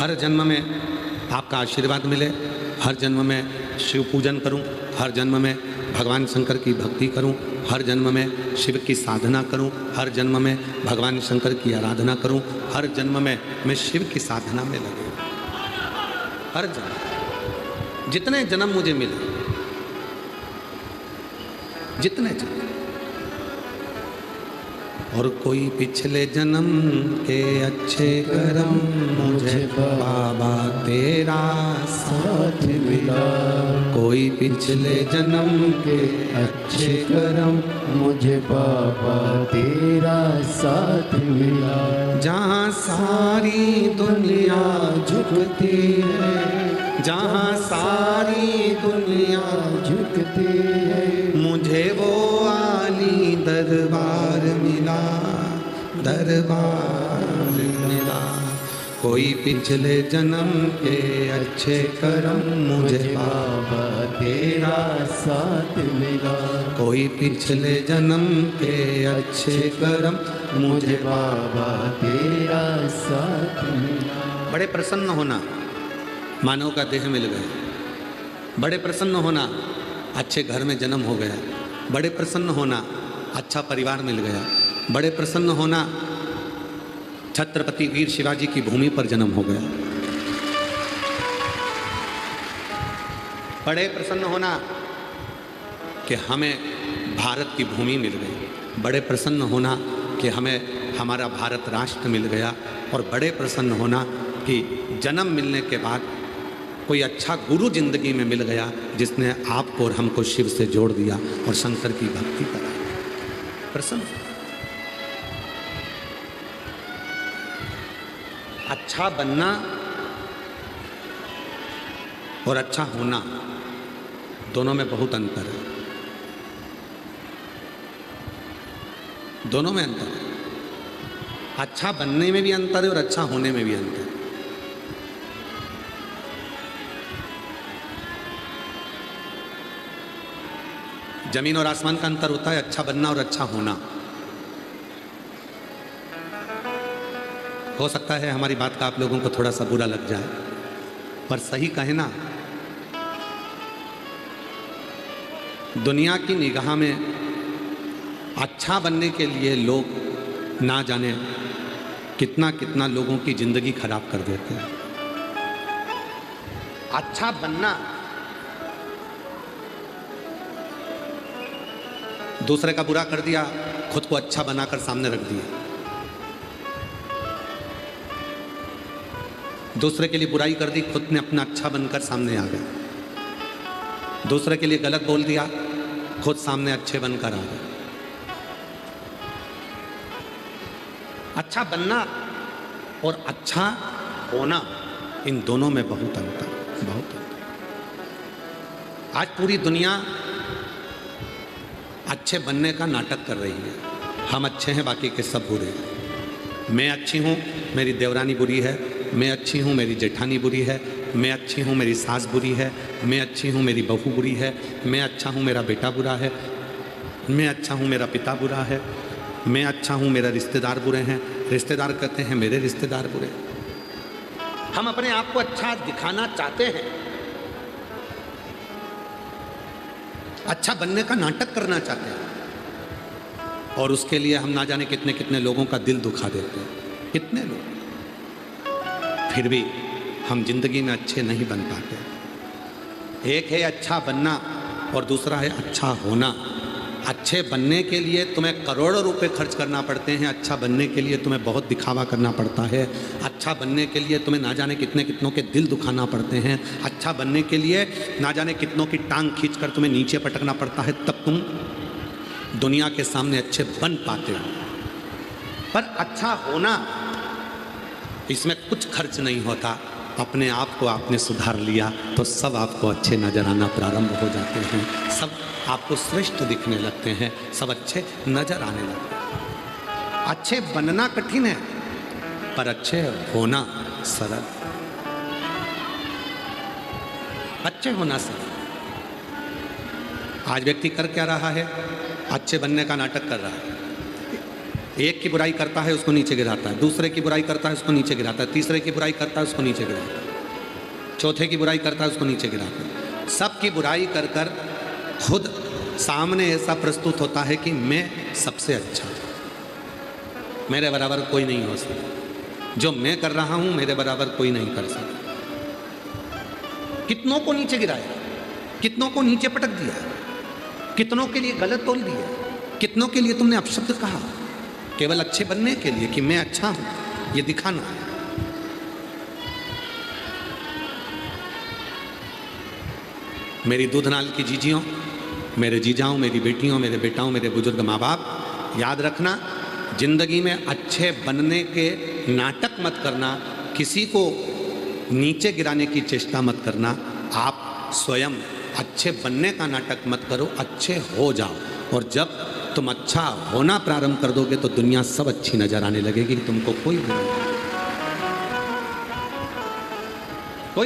हर जन्म में आपका आशीर्वाद मिले, हर जन्म में शिव पूजन करूं, हर जन्म में भगवान शंकर की भक्ति करूं, हर जन्म में शिव की साधना करूं, हर जन्म में भगवान शंकर की आराधना करूं, हर जन्म में मैं शिव की साधना में लगूं। हर जन्म, जितने जन्म मुझे मिले, जितने जन्म। और कोई पिछले जन्म के अच्छे कर्म मुझे बाबा तेरा साथ मिला। कोई पिछले जन्म के अच्छे कर्म मुझे बाबा तेरा साथ मिला। जहाँ सारी दुनिया झुकती है, जहाँ सारी दुनिया झुकती है, मुझे वो आली दरबार मिला, दरबार मिला। कोई पिछले जन्म के अच्छे कर्म मुझे बाबा तेरा साथ मिला। कोई पिछले जन्म के अच्छे कर्म मुझे बाबा तेरा साथ मिला। बड़े प्रसन्न होना, मानव का देह मिल गया। बड़े प्रसन्न होना, अच्छे घर में जन्म हो गया। बड़े प्रसन्न होना, अच्छा परिवार मिल गया। बड़े प्रसन्न होना, छत्रपति वीर शिवाजी की भूमि पर जन्म हो गया। बड़े प्रसन्न होना कि हमें भारत की भूमि मिल गई। बड़े प्रसन्न होना कि हमें हमारा भारत राष्ट्र मिल गया। और बड़े प्रसन्न होना कि जन्म मिलने के बाद कोई अच्छा गुरु जिंदगी में मिल गया, जिसने आपको और हमको शिव से जोड़ दिया और शंकर की भक्ति कराई। प्रसन्न। अच्छा बनना और अच्छा होना, दोनों में बहुत अंतर है। दोनों में अंतर है। अच्छा बनने में भी अंतर है और अच्छा होने में भी अंतर है। जमीन और आसमान का अंतर होता है अच्छा बनना और अच्छा होना। हो सकता है हमारी बात का आप लोगों को थोड़ा सा बुरा लग जाए, पर सही कहे ना, दुनिया की निगाह में अच्छा बनने के लिए लोग ना जाने कितना कितना लोगों की जिंदगी खराब कर देते हैं। अच्छा बनना, दूसरे का बुरा कर दिया, खुद को अच्छा बनाकर सामने रख दिया। दूसरे के लिए बुराई कर दी, खुद ने अपना अच्छा बनकर सामने आ गया। दूसरे के लिए गलत बोल दिया, खुद सामने अच्छे बनकर आ गए। अच्छा बनना और अच्छा होना, इन दोनों में बहुत अंतर, बहुत अंतर। आज पूरी दुनिया अच्छे बनने का नाटक कर रही है। हम अच्छे हैं, बाकी के सब बुरे हैं। मैं अच्छी हूँ, मेरी देवरानी बुरी है। मैं अच्छी हूँ, मेरी जेठानी बुरी है। मैं अच्छी हूँ, मेरी सास बुरी है। मैं अच्छी हूँ, मेरी बहू बुरी है। मैं अच्छा हूँ, मेरा बेटा बुरा है। मैं अच्छा हूँ, मेरा पिता बुरा है। मैं अच्छा हूँ, मेरा रिश्तेदार बुरे हैं। रिश्तेदार कहते हैं मेरे रिश्तेदार बुरे। हम अपने आप को अच्छा दिखाना चाहते हैं, अच्छा बनने का नाटक करना चाहते हैं, और उसके लिए हम ना जाने कितने कितने लोगों का दिल दुखा देते हैं। कितने लोग, फिर भी हम जिंदगी में अच्छे नहीं बन पाते। एक है अच्छा बनना और दूसरा है अच्छा होना। अच्छे बनने के लिए तुम्हें करोड़ों रुपए खर्च करना पड़ते हैं। अच्छा बनने के लिए तुम्हें बहुत दिखावा करना पड़ता है। अच्छा बनने के लिए तुम्हें ना जाने कितने कितनों के दिल दुखाना पड़ते हैं। अच्छा बनने के लिए ना जाने कितनों की टांग खींचकर तुम्हें नीचे पटकना पड़ता है, तब तुम दुनिया के सामने अच्छे बन पाते हो। पर अच्छा होना, इसमें कुछ खर्च नहीं होता। अपने आप को आपने सुधार लिया तो सब आपको अच्छे नजर आना प्रारंभ हो जाते हैं। सब आपको श्रेष्ठ दिखने लगते हैं, सब अच्छे नजर आने लगते हैं। अच्छे बनना कठिन है, पर अच्छे होना सरल। अच्छे होना सरल। आज व्यक्ति कर क्या रहा है? अच्छे बनने का नाटक कर रहा है। एक की बुराई करता है उसको नीचे गिराता है, दूसरे की बुराई करता है उसको नीचे गिराता है, तीसरे की बुराई करता है उसको नीचे गिराता है, चौथे की बुराई करता है उसको नीचे गिराता है। सबकी बुराई कर कर खुद सामने ऐसा प्रस्तुत होता है कि मैं सबसे अच्छा, मेरे बराबर कोई नहीं हो सकता, जो मैं कर रहा हूं मेरे बराबर कोई नहीं कर सकता। कितनों को नीचे गिराया, कितनों को नीचे पटक दिया, कितनों के लिए गलत बोल दिया, कितनों के लिए तुमने अपशब्द कहा, केवल अच्छे बनने के लिए कि मैं अच्छा हूं, ये दिखाना है। मेरी दूधनाल की जीजियों, मेरे जीजाओं, मेरी बेटियों, मेरे बेटाओं, मेरे बुजुर्ग माँ बाप, याद रखना, जिंदगी में अच्छे बनने के नाटक मत करना, किसी को नीचे गिराने की चेष्टा मत करना। आप स्वयं अच्छे बनने का नाटक मत करो, अच्छे हो जाओ। और जब तुम अच्छा होना प्रारंभ कर दोगे तो दुनिया सब अच्छी नजर आने लगेगी, तुमको कोई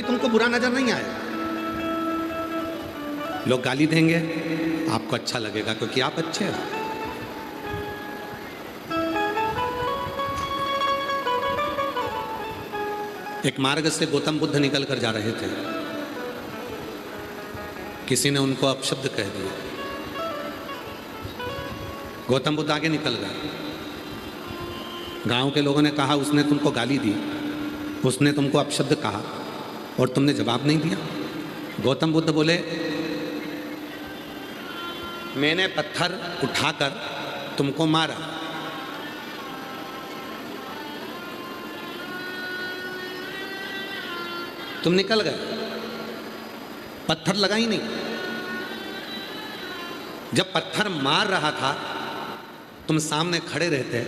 तुमको बुरा नजर नहीं आएगा। लोग गाली देंगे, आपको अच्छा लगेगा क्योंकि आप अच्छे हो। एक मार्ग से गौतम बुद्ध निकल कर जा रहे थे, किसी ने उनको अपशब्द कह दिया। गौतम बुद्ध आगे निकल गए, गांव के लोगों ने कहा उसने तुमको गाली दी, उसने तुमको अपशब्द कहा और तुमने जवाब नहीं दिया। गौतम बुद्ध बोले, मैंने पत्थर उठाकर तुमको मारा, तुम निकल गए, पत्थर लगा ही नहीं। जब पत्थर मार रहा था तुम सामने खड़े रहते,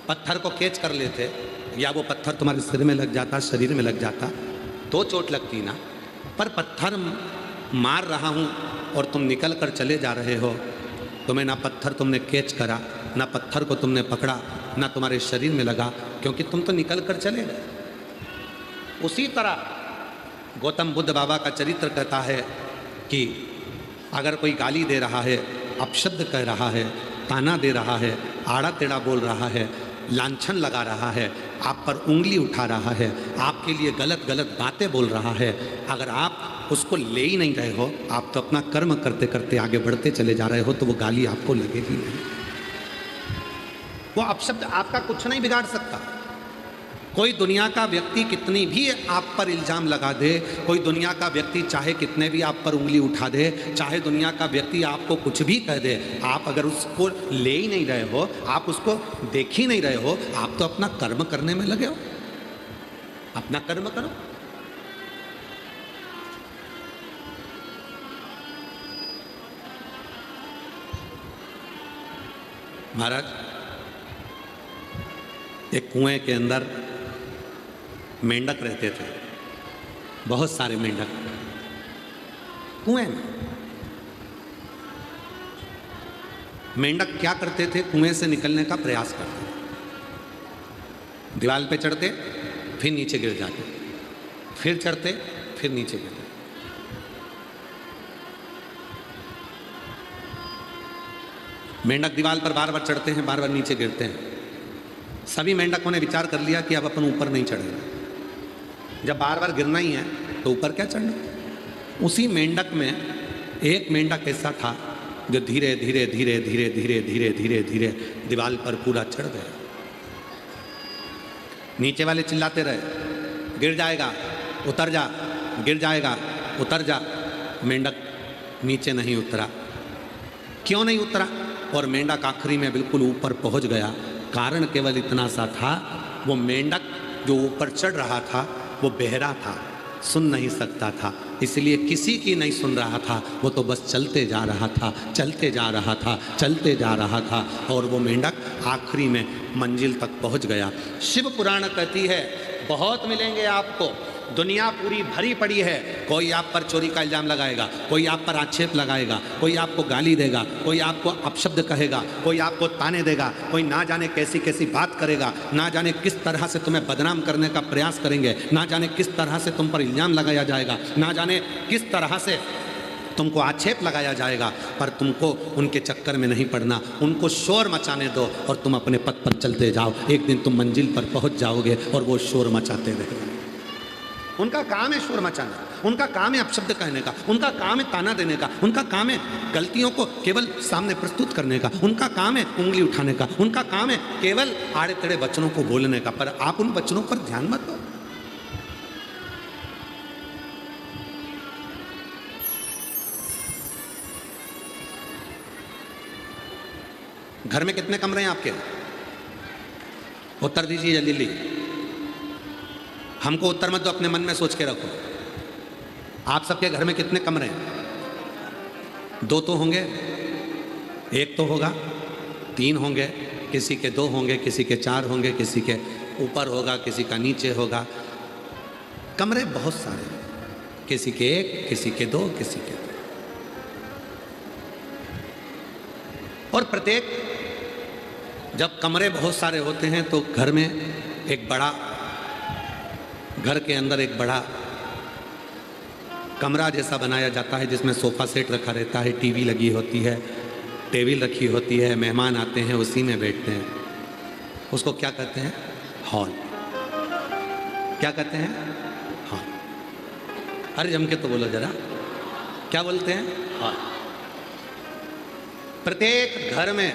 पत्थर को कैच कर लेते, या वो पत्थर तुम्हारे सिर में लग जाता, शरीर में लग जाता तो चोट लगती ना। पर पत्थर मार रहा हूं और तुम निकल कर चले जा रहे हो, तुम्हें ना पत्थर तुमने कैच करा, ना पत्थर को तुमने पकड़ा, ना तुम्हारे शरीर में लगा, क्योंकि तुम तो निकल कर चले गए। उसी तरह गौतम बुद्ध बाबा का चरित्र कहता है कि अगर कोई गाली दे रहा है, अपशब्द कह रहा है, ताना दे रहा है, आड़ा टेढ़ा बोल रहा है, लांछन लगा रहा है, आप पर उंगली उठा रहा है, आपके लिए गलत गलत बातें बोल रहा है, अगर आप उसको ले ही नहीं रहे हो, आप तो अपना कर्म करते करते आगे बढ़ते चले जा रहे हो, तो वो गाली आपको लगेगी नहीं। वो अपशब्द आपका कुछ नहीं बिगाड़ सकता। कोई दुनिया का व्यक्ति कितनी भी आप पर इल्ज़ाम लगा दे, कोई दुनिया का व्यक्ति चाहे कितने भी आप पर उंगली उठा दे, चाहे दुनिया का व्यक्ति आपको कुछ भी कह दे, आप अगर उसको ले ही नहीं रहे हो, आप उसको देख ही नहीं रहे हो, आप तो अपना कर्म करने में लगे हो। अपना कर्म करो। महाराज, एक कुएं के अंदर मेंढक रहते थे, बहुत सारे मेंढक कुएं में। मेंढक क्या करते थे, कुएं से निकलने का प्रयास करते थे। दीवार पे चढ़ते, फिर नीचे गिर जाते, फिर चढ़ते, फिर नीचे गिरते। मेंढक दीवार पर बार बार चढ़ते हैं, बार बार नीचे गिरते हैं। सभी मेंढकों ने विचार कर लिया कि अब अपन ऊपर नहीं चढ़ेंगे, जब बार बार गिरना ही है तो ऊपर क्या चढ़ना। उसी मेंढक में एक मेंढक ऐसा था जो धीरे धीरे धीरे धीरे धीरे धीरे धीरे धीरे दीवार पर पूरा चढ़ गया। नीचे वाले चिल्लाते रहे, गिर जाएगा, उतर जा, गिर जाएगा, उतर जा। मेंढक नीचे नहीं उतरा। क्यों नहीं उतरा? और मेंढक आखिरी में बिल्कुल ऊपर पहुंच गया। कारण केवल इतना सा था, वो मेंढक जो ऊपर चढ़ रहा था वो बहरा था, सुन नहीं सकता था, इसलिए किसी की नहीं सुन रहा था। वो तो बस चलते जा रहा था, चलते जा रहा था, चलते जा रहा था, और वो मेंढक आखिरी में मंजिल तक पहुंच गया। शिव पुराण कहती है, बहुत मिलेंगे आपको, दुनिया पूरी भरी पड़ी है। कोई आप पर चोरी का इल्ज़ाम लगाएगा, कोई आप पर आक्षेप लगाएगा, कोई आपको गाली देगा, कोई आपको अपशब्द कहेगा, कोई आपको ताने देगा, कोई ना जाने कैसी कैसी बात करेगा, ना जाने किस तरह से तुम्हें बदनाम करने का प्रयास करेंगे, ना जाने किस तरह से तुम पर इल्ज़ाम लगाया जाएगा, ना जाने किस तरह से तुमको आक्षेप लगाया जाएगा, पर तुमको उनके चक्कर में नहीं पड़ना। उनको शोर मचाने दो और तुम अपने पथ पर चलते जाओ। एक दिन तुम मंजिल पर पहुंच जाओगे और वो शोर मचाते रहेंगे। उनका काम है शोर मचाना, उनका काम है अपशब्द कहने का, उनका काम है ताना देने का, उनका काम है गलतियों को केवल सामने प्रस्तुत करने का, उनका काम है उंगली उठाने का, उनका काम है केवल आड़े टेढ़े वचनों को बोलने का। पर आप उन वचनों पर ध्यान मत दो। घर में कितने कमरे हैं आपके? उत्तर दीजिए जल्दी। हमको उत्तर मत दो, अपने मन में सोच के रखो। आप सबके घर में कितने कमरे हैं? 2 तो होंगे, 1 तो होगा, 3 होंगे, किसी के 2 होंगे, किसी के 4 होंगे, किसी के ऊपर होगा, किसी का नीचे होगा। कमरे बहुत सारे हैं, किसी के 1, किसी के 2, किसी के 3। और प्रत्येक जब कमरे बहुत सारे होते हैं तो घर में एक बड़ा, घर के अंदर एक बड़ा कमरा जैसा बनाया जाता है, जिसमें सोफ़ा सेट रखा रहता है, टीवी लगी होती है, टेबल रखी होती है, मेहमान आते हैं उसी में बैठते हैं। उसको क्या कहते हैं? हॉल। क्या कहते हैं? हॉल। अरे जम के तो बोलो जरा, क्या बोलते हैं? हॉल। प्रत्येक घर में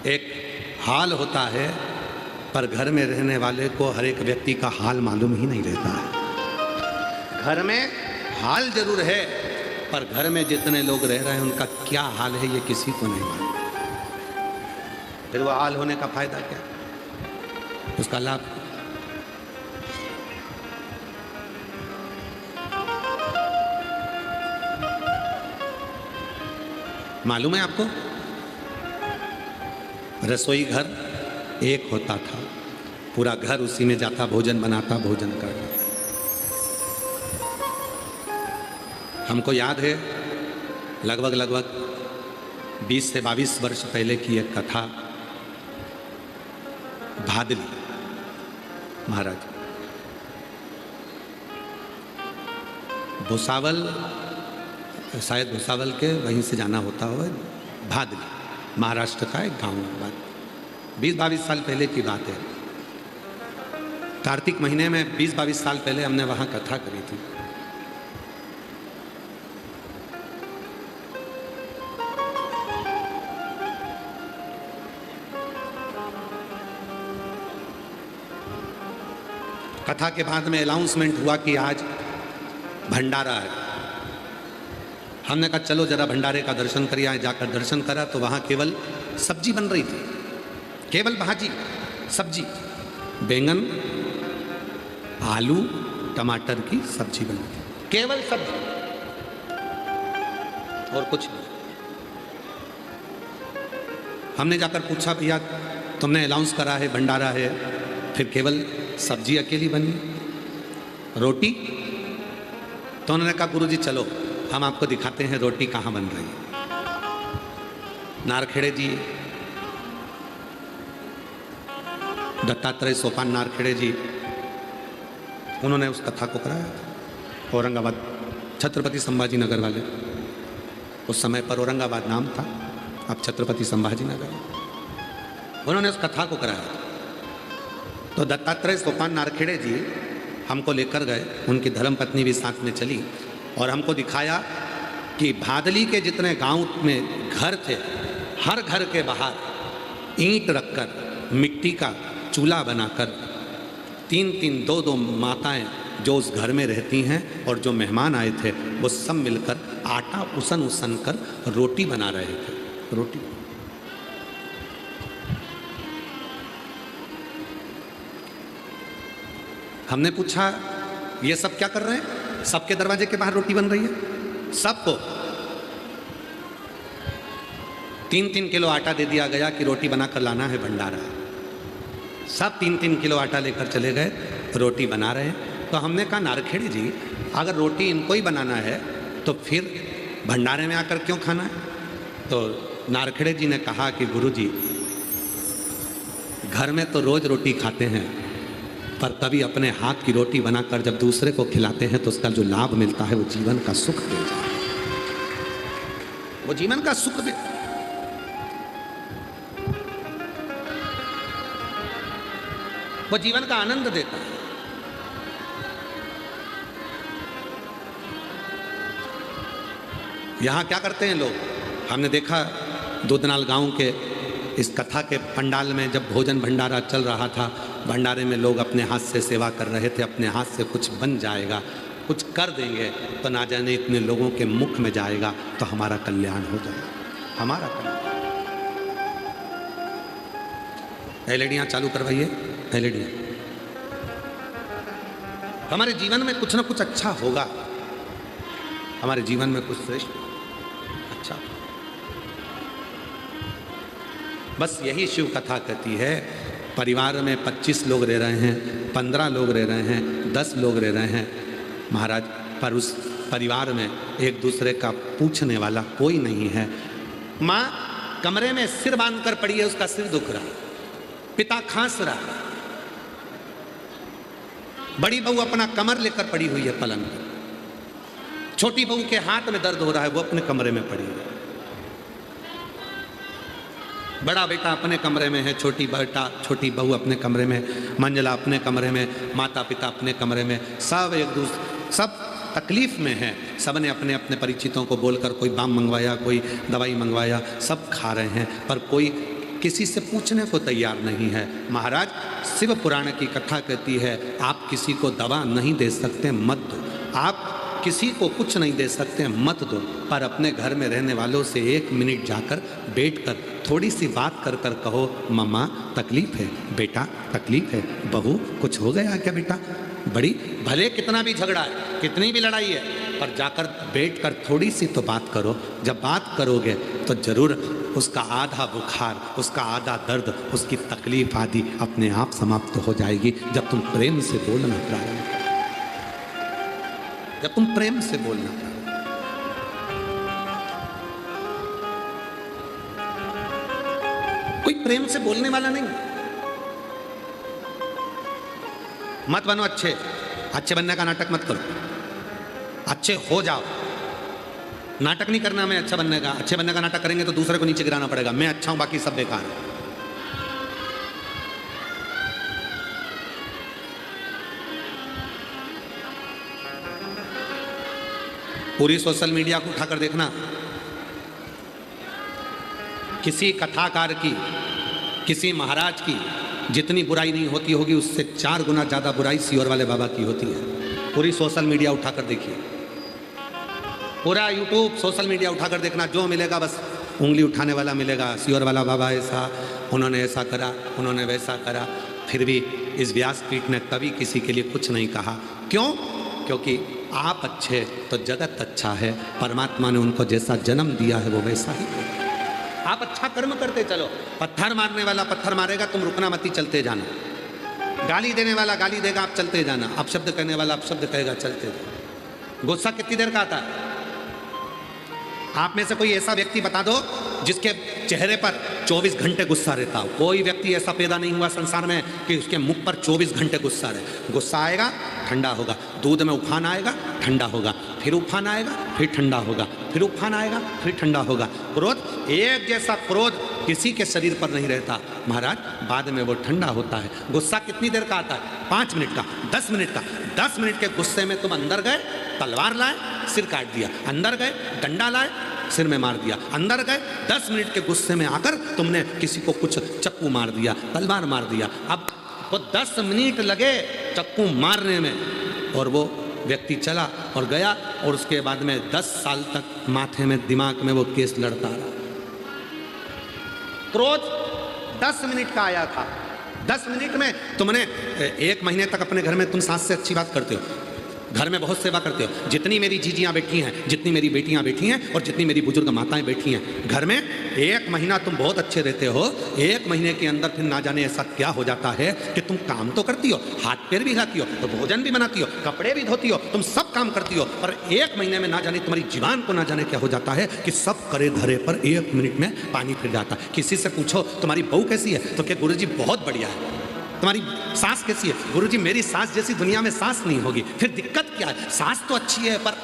एक हाल होता है, पर घर में रहने वाले को हर एक व्यक्ति का हाल मालूम ही नहीं रहता है। घर में हाल जरूर है, पर घर में जितने लोग रह रहे हैं उनका क्या हाल है ये किसी को नहीं मालूम। फिर वो हाल होने का फायदा क्या, उसका लाभ? मालूम है आपको? रसोई घर एक होता था, पूरा घर उसी में जाता, भोजन बनाता, भोजन करता। हमको याद है लगभग 20 से 22 वर्ष पहले की एक कथा। भादली महाराज भुसावल, शायद भुसावल के वहीं से जाना होता हो, भादली महाराष्ट्र का एक गांव है। बात 20-22 साल पहले की बात है। कार्तिक महीने में 20-22 साल पहले हमने वहां कथा करी थी। कथा के बाद में अनाउंसमेंट हुआ कि आज भंडारा है। हमने कहा चलो जरा भंडारे का दर्शन करिए। आए जाकर दर्शन करा तो वहाँ केवल सब्जी बन रही थी, केवल भाजी सब्जी, बैंगन आलू टमाटर की सब्जी बनी थी, केवल सब्जी और कुछ नहीं। हमने जाकर पूछा भैया तुमने अनाउंस करा है भंडारा है, फिर केवल सब्जी अकेली बनी, रोटी? तो उन्होंने कहा गुरुजी चलो हम आपको दिखाते हैं रोटी कहाँ बन रही है। नारखेड़े जी, दत्तात्रेय सोपान नारखेड़े जी, उन्होंने उस कथा को कराया था। औरंगाबाद, छत्रपति संभाजी नगर वाले, उस समय पर औरंगाबाद नाम था, अब छत्रपति संभाजी नगर। उन्होंने उस कथा को कराया था। तो दत्तात्रेय सोपान नारखेड़े जी हमको लेकर गए, उनकी धर्मपत्नी भी साथ में चली और हमको दिखाया कि भादली के जितने गांव में घर थे, हर घर के बाहर ईंट रखकर, मिट्टी का चूल्हा बनाकर 3-3, 2-2 माताएं जो उस घर में रहती हैं और जो मेहमान आए थे वो सब मिलकर आटा उसन कर रोटी बना रहे थे। रोटी हमने पूछा ये सब क्या कर रहे हैं? सबके दरवाजे के बाहर रोटी बन रही है। सबको 3-3 किलो आटा दे दिया गया कि रोटी बनाकर लाना है, भंडारा है। सब 3-3 किलो आटा लेकर चले गए, रोटी बना रहे हैं। तो हमने कहा नारखेड़ी जी अगर रोटी इनको ही बनाना है तो फिर भंडारे में आकर क्यों खाना है? तो नारखेड़े जी ने कहा कि गुरुजी घर में तो रोज रोटी खाते हैं, पर कभी अपने हाथ की रोटी बनाकर जब दूसरे को खिलाते हैं तो उसका जो लाभ मिलता है वो जीवन का सुख दे जाता है। वो जीवन का सुख दे। वो जीवन का आनंद देता है। यहां क्या करते हैं लोग, हमने देखा दूधनाल गांव के इस कथा के पंडाल में जब भोजन भंडारा चल रहा था, भंडारे में लोग अपने हाथ से सेवा कर रहे थे। अपने हाथ से कुछ बन जाएगा, कुछ कर देंगे तो ना जाने इतने लोगों के मुख में जाएगा तो हमारा कल्याण हो जाएगा, हमारा कल्याण। एलईडियां चालू करवाइए, एलईडियां। हमारे जीवन में कुछ ना कुछ अच्छा होगा, हमारे जीवन में कुछ श्रेष्ठ अच्छा। बस यही शिव कथा कहती है। परिवार में 25 लोग रह रहे हैं, 15 लोग रह रहे हैं, 10 लोग रह रहे हैं महाराज, पर उस परिवार में एक दूसरे का पूछने वाला कोई नहीं है। माँ कमरे में सिर बांध कर पड़ी है, उसका सिर दुख रहा, पिता खांस रहा, बड़ी बहू अपना कमर लेकर पड़ी हुई है पलंग पर, छोटी बहू के हाथ में दर्द हो रहा है, वो अपने कमरे में पड़ी है, बड़ा बेटा अपने कमरे में है, छोटी बहू अपने कमरे में, मंजला अपने कमरे में, माता पिता अपने कमरे में, सब एक दूसरे, सब तकलीफ में है। सब ने अपने अपने परिचितों को बोलकर कोई बाम मंगवाया, कोई दवाई मंगवाया, सब खा रहे हैं, पर कोई किसी से पूछने को तैयार नहीं है। महाराज शिव पुराण की कथा कहती है, आप किसी को दवा नहीं दे सकते, मत दो। आप किसी को कुछ नहीं दे सकते, मत दो, पर अपने घर में रहने वालों से 1 मिनट जाकर बैठकर थोड़ी सी बात कर कर कहो, मम्मा तकलीफ है, बेटा तकलीफ है, बहू कुछ हो गया क्या बेटा। बड़ी भले कितना भी झगड़ा है, कितनी भी लड़ाई है, पर जाकर बैठकर थोड़ी सी तो बात करो। जब बात करोगे तो जरूर उसका आधा बुखार, उसका आधा दर्द, उसकी तकलीफ आदि अपने आप समाप्त हो जाएगी। जब तुम प्रेम से बोलना प्रारंभ, जब तुम प्रेम से बोलना प्रारंभ। कोई प्रेम से बोलने वाला नहीं। मत बनो अच्छे, अच्छे बनने का नाटक मत करो, अच्छे हो जाओ। नाटक नहीं करना मैं अच्छा बनने का, अच्छे बनने का नाटक करेंगे तो दूसरे को नीचे गिराना पड़ेगा। मैं अच्छा हूं, बाकी सब बेकार है। पूरी सोशल मीडिया को उठाकर देखना, किसी कथाकार की, किसी महाराज की जितनी बुराई नहीं होती होगी, उससे 4 गुना ज़्यादा बुराई सियोर वाले बाबा की होती है। पूरी सोशल मीडिया उठाकर देखिए, पूरा यूट्यूब सोशल मीडिया उठाकर देखना, जो मिलेगा बस उंगली उठाने वाला मिलेगा। सियोर वाला बाबा ऐसा, उन्होंने ऐसा करा, उन्होंने वैसा करा। फिर भी इस व्यासपीठ ने कभी किसी के लिए कुछ नहीं कहा। क्यों? क्योंकि आप अच्छे तो जगत अच्छा है। परमात्मा ने उनको जैसा जन्म दिया है वो वैसा ही। आप अच्छा कर्म करते चलो। पत्थर मारने वाला पत्थर मारेगा, तुम रुकना मत ही चलते जाना। गाली देने वाला गाली देगा, आप चलते जाना। अपशब्द कहने वाला अपशब्द कहेगा, चलते जाना। गुस्सा कितनी देर का आता है? आप में से कोई ऐसा व्यक्ति बता दो जिसके चेहरे पर 24 घंटे गुस्सा रहता हो। कोई व्यक्ति ऐसा पैदा नहीं हुआ संसार में कि उसके मुख पर 24 घंटे गुस्सा रहे। गुस्सा आएगा, ठंडा होगा। दूध में उफान आएगा, ठंडा होगा। फिर उफान आएगा, फिर ठंडा होगा। फिर उफान आएगा, फिर ठंडा होगा। क्रोध, एक जैसा क्रोध किसी के शरीर पर नहीं रहता महाराज, बाद में वो ठंडा होता है। गुस्सा कितनी देर का आता है? 5 मिनट का, 10 मिनट का। 10 मिनट के गुस्से में तुम अंदर गए, तलवार लाए, सिर काट दिया। अंदर गए, डंडा लाए, सिर में मार दिया। अंदर गए, 10 मिनट के गुस्से में आकर तुमने किसी को कुछ चक्कू मार दिया, तलवार मार दिया। अब वो 10 मिनट लगे चक्कू मारने में, और वो व्यक्ति चला और गया, और उसके बाद में 10 साल तक माथे में, दिमाग में वो केस लड़ता रहा। क्रोध 10 मिनट का आया था। 10 मिनट में तुमने 1 महीने तक अपने घर में तुम सास से अच्छी बात करते हो, घर में बहुत सेवा करते हो। जितनी मेरी जीजियाँ बैठी हैं, जितनी मेरी बेटियाँ बैठी हैं, और जितनी मेरी बुजुर्ग माताएं बैठी हैं घर में, 1 महीना तुम बहुत अच्छे रहते हो। 1 महीने के अंदर फिर ना जाने ऐसा क्या हो जाता है कि तुम काम तो करती हो, हाथ पैर भी हिलाती हो, तो भोजन भी बनाती हो, कपड़े भी धोती हो, तुम सब काम करती हो, पर 1 महीने में ना जाने तुम्हारी जीवान को ना जाने क्या हो जाता है कि सब करे धरे पर 1 मिनट में पानी फिर जाता है। किसी से पूछो तुम्हारी बहू कैसी है, तो क्या गुरुजी बहुत बढ़िया है। तुम्हारी सास कैसी है? गुरुजी मेरी सास जैसी दुनिया में सास नहीं होगी। फिर दिक्कत क्या है? सास तो अच्छी है पर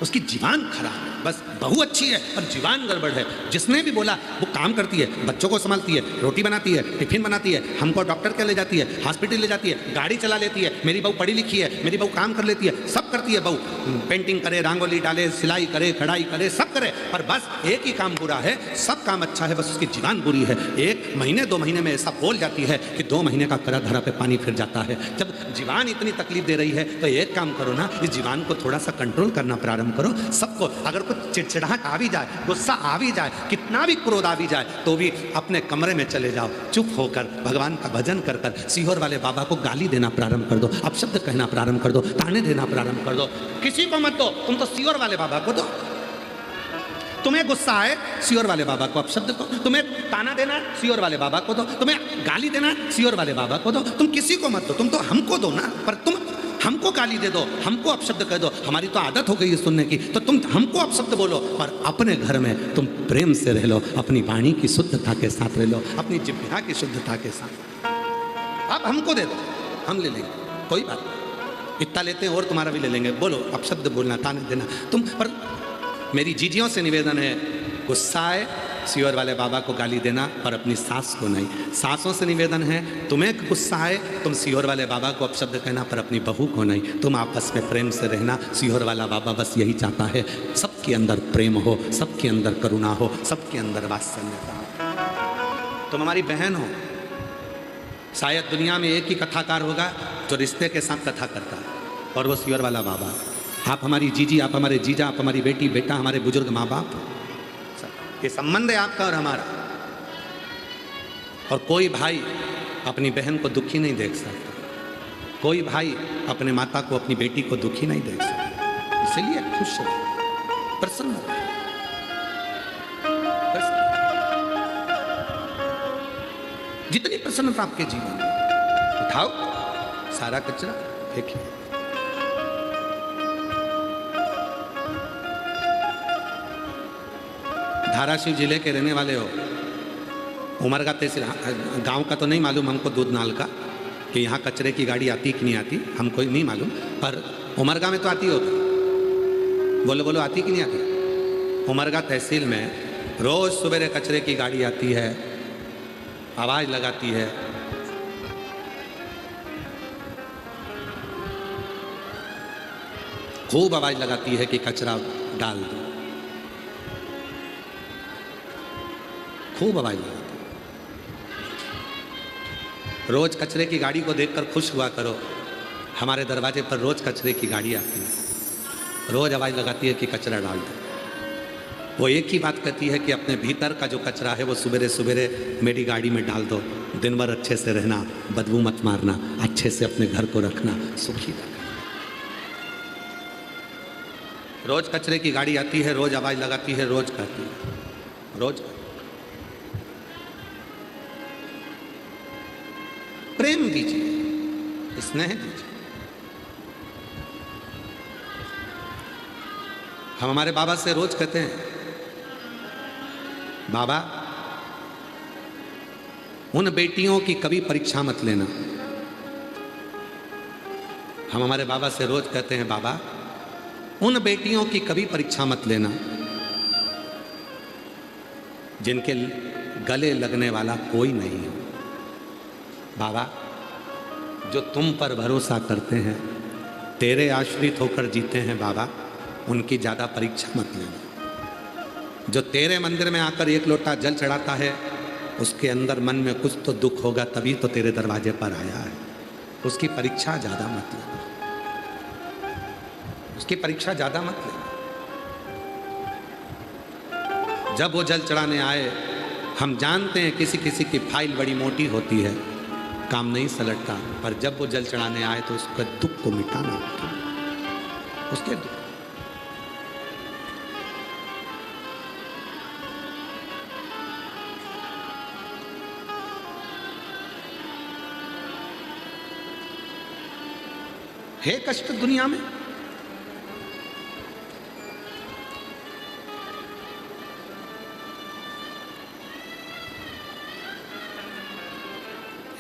उसकी जीवान खराब है। बस बहू अच्छी है पर जीवान गड़बड़ है। जिसने भी बोला वो काम करती है, बच्चों को संभालती है, रोटी बनाती है, टिफिन बनाती है, हमको डॉक्टर के ले जाती है, हॉस्पिटल ले जाती है, गाड़ी चला लेती है, मेरी बहू पढ़ी लिखी है, मेरी बहू काम कर लेती है, सब करती है बहू, पेंटिंग करे, रंगोली डाले, सिलाई करे, कढ़ाई करे, सब करे, पर बस एक ही काम बुरा है, सब काम अच्छा है, बस उसकी जीवान बुरी है। 1 महीने 2 महीने में ऐसा बोल जाती है कि 2 महीने का करा धरा पे पानी फिर जाता है। जब जीवान इतनी तकलीफ दे रही है तो एक काम करो ना, इस जीवान को थोड़ा सा कंट्रोल करना प्रारंभ करो। सबको अगर कुछ चिड़चिड़ाहट आ भी जाए, गुस्सा आ भी जाए, कितना भी क्रोध आ भी जाए, तो भी अपने कमरे में चले जाओ, चुप होकर भगवान का भजन कर कर सीहोर वाले बाबा को गाली देना प्रारंभ कर दो, अपशब्द कहना प्रारंभ कर दो, ताने देना प्रारंभ कर दो। किसी को मत दो, तुम तो सीहोर वाले बाबा को दो। तुम्हें गुस्सा आए, सीहोर वाले बाबा को अपशब्द को, तुम्हें ताना देना सीहोर वाले बाबा को दो, तुम्हें गाली देना सीहोर वाले बाबा को दो। तुम किसी को मत दो, तुम तो हमको दो ना। पर तुम हमको गाली दे दो, हमको अपशब्द कह दो, हमारी तो आदत हो गई है सुनने की, तो तुम हमको अपशब्द बोलो, पर अपने घर में तुम प्रेम से रह लो, अपनी वाणी की शुद्धता के साथ रह लो, अपनी जिह्वा की शुद्धता के साथ। आप हमको दे दो, हम ले लेंगे, कोई बात नहीं, इतना लेते हैं और तुम्हारा भी ले लेंगे। बोलो, अपशब्द बोलना, ताने देना तुम। पर मेरी जीजियों से निवेदन है, गुस्सा आए सीहोर वाले बाबा को गाली देना, पर अपनी सास को नहीं। सासों से निवेदन है, तुम्हें गुस्सा आए तुम सीहोर वाले बाबा को अपशब्द कहना, पर अपनी बहू को नहीं। तुम आपस में प्रेम से रहना। सीहोर वाला बाबा बस यही चाहता है, सबके अंदर प्रेम हो, सबके अंदर करुणा हो, सबके अंदर वात्सल्यता हो। तुम हमारी बहन हो। शायद दुनिया में एक ही कथाकार होगा जो रिश्ते के साथ कथा करता है, और वो सीहोर वाला बाबा। आप हमारी जीजी, आप हमारे जीजा, आप हमारी बेटी, बेटा, हमारे बुजुर्ग माँ बाप, ये संबंध है आपका और हमारा। और कोई भाई अपनी बहन को दुखी नहीं देख सकता, कोई भाई अपने माता को, अपनी बेटी को दुखी नहीं देख सकता। इसलिए खुश रहो, प्रसन्न हो। जितनी प्रसन्नता आपके जीवन में, उठाओ सारा कचरा फेंकिए। धाराशिव जिले के रहने वाले हो, उमरगा तहसील गांव का तो नहीं मालूम हमको, दूधनाल का, कि यहाँ कचरे की गाड़ी आती कि नहीं आती हमको नहीं मालूम, पर उमरगा में तो आती हो। बोलो बोलो, आती कि नहीं आती? उमरगा तहसील में रोज सवेरे कचरे की गाड़ी आती है, आवाज़ लगाती है, खूब आवाज़ लगाती है कि कचरा डाल दो, खूब आवाज़ लगाती है। रोज कचरे की गाड़ी को देखकर खुश हुआ करो। हमारे दरवाजे पर रोज कचरे की गाड़ी आती है, रोज आवाज़ लगाती है कि कचरा डाल दो। वो एक ही बात कहती है कि अपने भीतर का जो कचरा है वो सवेरे सवेरे मेरी गाड़ी में डाल दो। दिन भर अच्छे से रहना, बदबू मत मारना, अच्छे से अपने घर को रखना, सुखी रखना। रोज कचरे की गाड़ी आती है, रोज आवाज़ लगाती है, रोज कहती है, रोज। प्रेम दीजिए, स्नेह दीजिए। हम हमारे बाबा से रोज कहते हैं, बाबा उन बेटियों की कभी परीक्षा मत लेना। हम हमारे बाबा से रोज कहते हैं, बाबा उन बेटियों की कभी परीक्षा मत लेना जिनके गले लगने वाला कोई नहीं है। बाबा जो तुम पर भरोसा करते हैं, तेरे आश्रित होकर जीते हैं, बाबा उनकी ज़्यादा परीक्षा मत लेना। जो तेरे मंदिर में आकर एक लोटा जल चढ़ाता है, उसके अंदर मन में कुछ तो दुख होगा, तभी तो तेरे दरवाजे पर आया है। उसकी परीक्षा ज़्यादा मत लेना, उसकी परीक्षा ज़्यादा मत लेना। जब वो जल चढ़ाने आए, हम जानते हैं किसी किसी की फाइल बड़ी मोटी होती है, काम नहीं सलटता, पर जब वो जल चढ़ाने आए तो उसके दुख को मिटाना होता है, उसके दुख। है कष्ट दुनिया में,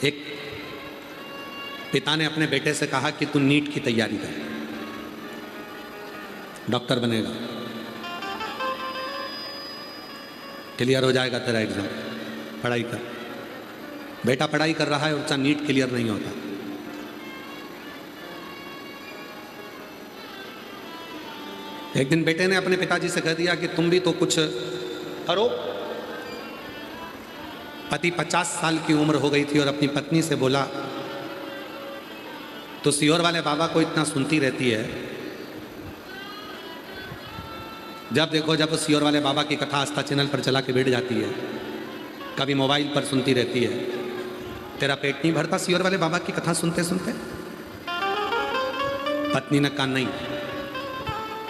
एक पिता ने अपने बेटे से कहा कि तू नीट की तैयारी कर, डॉक्टर बनेगा। क्लियर हो जाएगा तेरा एग्जाम, पढ़ाई कर। बेटा पढ़ाई कर रहा है और उसका नीट क्लियर नहीं होता। एक दिन बेटे ने अपने पिताजी से कह दिया कि तुम भी तो कुछ करो। पति 50 साल की उम्र हो गई थी और अपनी पत्नी से बोला, तो सियोर वाले बाबा को इतना सुनती रहती है, जब देखो जब सियोर वाले बाबा की कथा आस्था चैनल पर चला के बैठ जाती है, कभी मोबाइल पर सुनती रहती है, तेरा पेट नहीं भरता सियोर वाले बाबा की कथा सुनते सुनते? पत्नी ने कहा नहीं,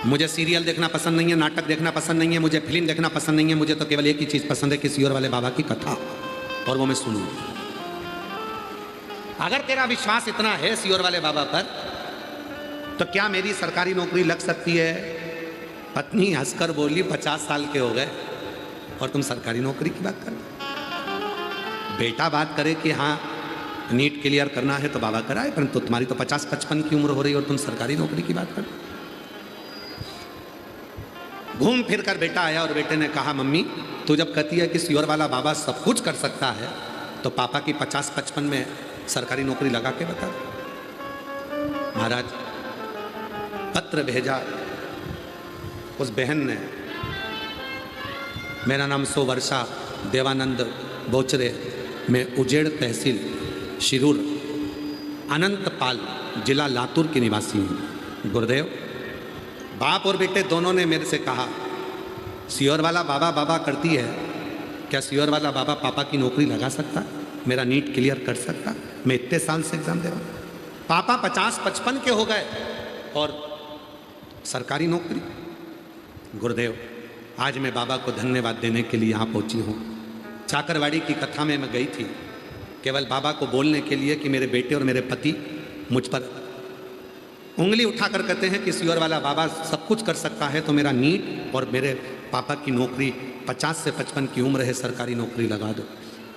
मुझे सीरियल देखना पसंद नहीं है, नाटक देखना पसंद नहीं है, मुझे फिल्म देखना पसंद नहीं है, मुझे तो केवल एक ही चीज़ पसंद है कि सियोर वाले बाबा की कथा, और वो मैं सुनूं। अगर तेरा विश्वास इतना है सियोर वाले बाबा पर, तो क्या मेरी सरकारी नौकरी लग सकती है? पत्नी हंसकर बोली, 50 साल के हो गए और तुम सरकारी नौकरी की बात कर रहे? बेटा बात करे कि हाँ नीट क्लियर करना है तो बाबा कराए, परंतु तुम्हारी तो 50-55 की उम्र हो रही है और तुम सरकारी नौकरी की बात कर। घूम फिर कर बेटा आया और बेटे ने कहा, मम्मी तू जब कहती है कि सियोर वाला बाबा सब कुछ कर सकता है, तो पापा की 50-55 में सरकारी नौकरी लगा के बता। महाराज पत्र भेजा उस बहन ने, मेरा नाम सोवर्षा देवानंद बोचरे, मैं उजेड़ तहसील शिरूर अनंतपाल जिला लातूर की निवासी हूँ। गुरुदेव, बाप और बेटे दोनों ने मेरे से कहा, सियोर वाला बाबा बाबा करती है, क्या सियोर वाला बाबा पापा की नौकरी लगा सकता, मेरा नीट क्लियर कर सकता? मैं इतने साल से एग्जाम दे रहा हूँ, पापा 50-55 के हो गए और सरकारी नौकरी। गुरुदेव, आज मैं बाबा को धन्यवाद देने के लिए यहाँ पहुँची हूँ। चाकरवाड़ी की कथा में मैं गई थी केवल बाबा को बोलने के लिए कि मेरे बेटे और मेरे पति मुझ पर उंगली उठाकर कहते हैं कि सियोर वाला बाबा सब कुछ कर सकता है, तो मेरा नीट और मेरे पापा की नौकरी 50 से 55 की उम्र है, सरकारी नौकरी लगा दो।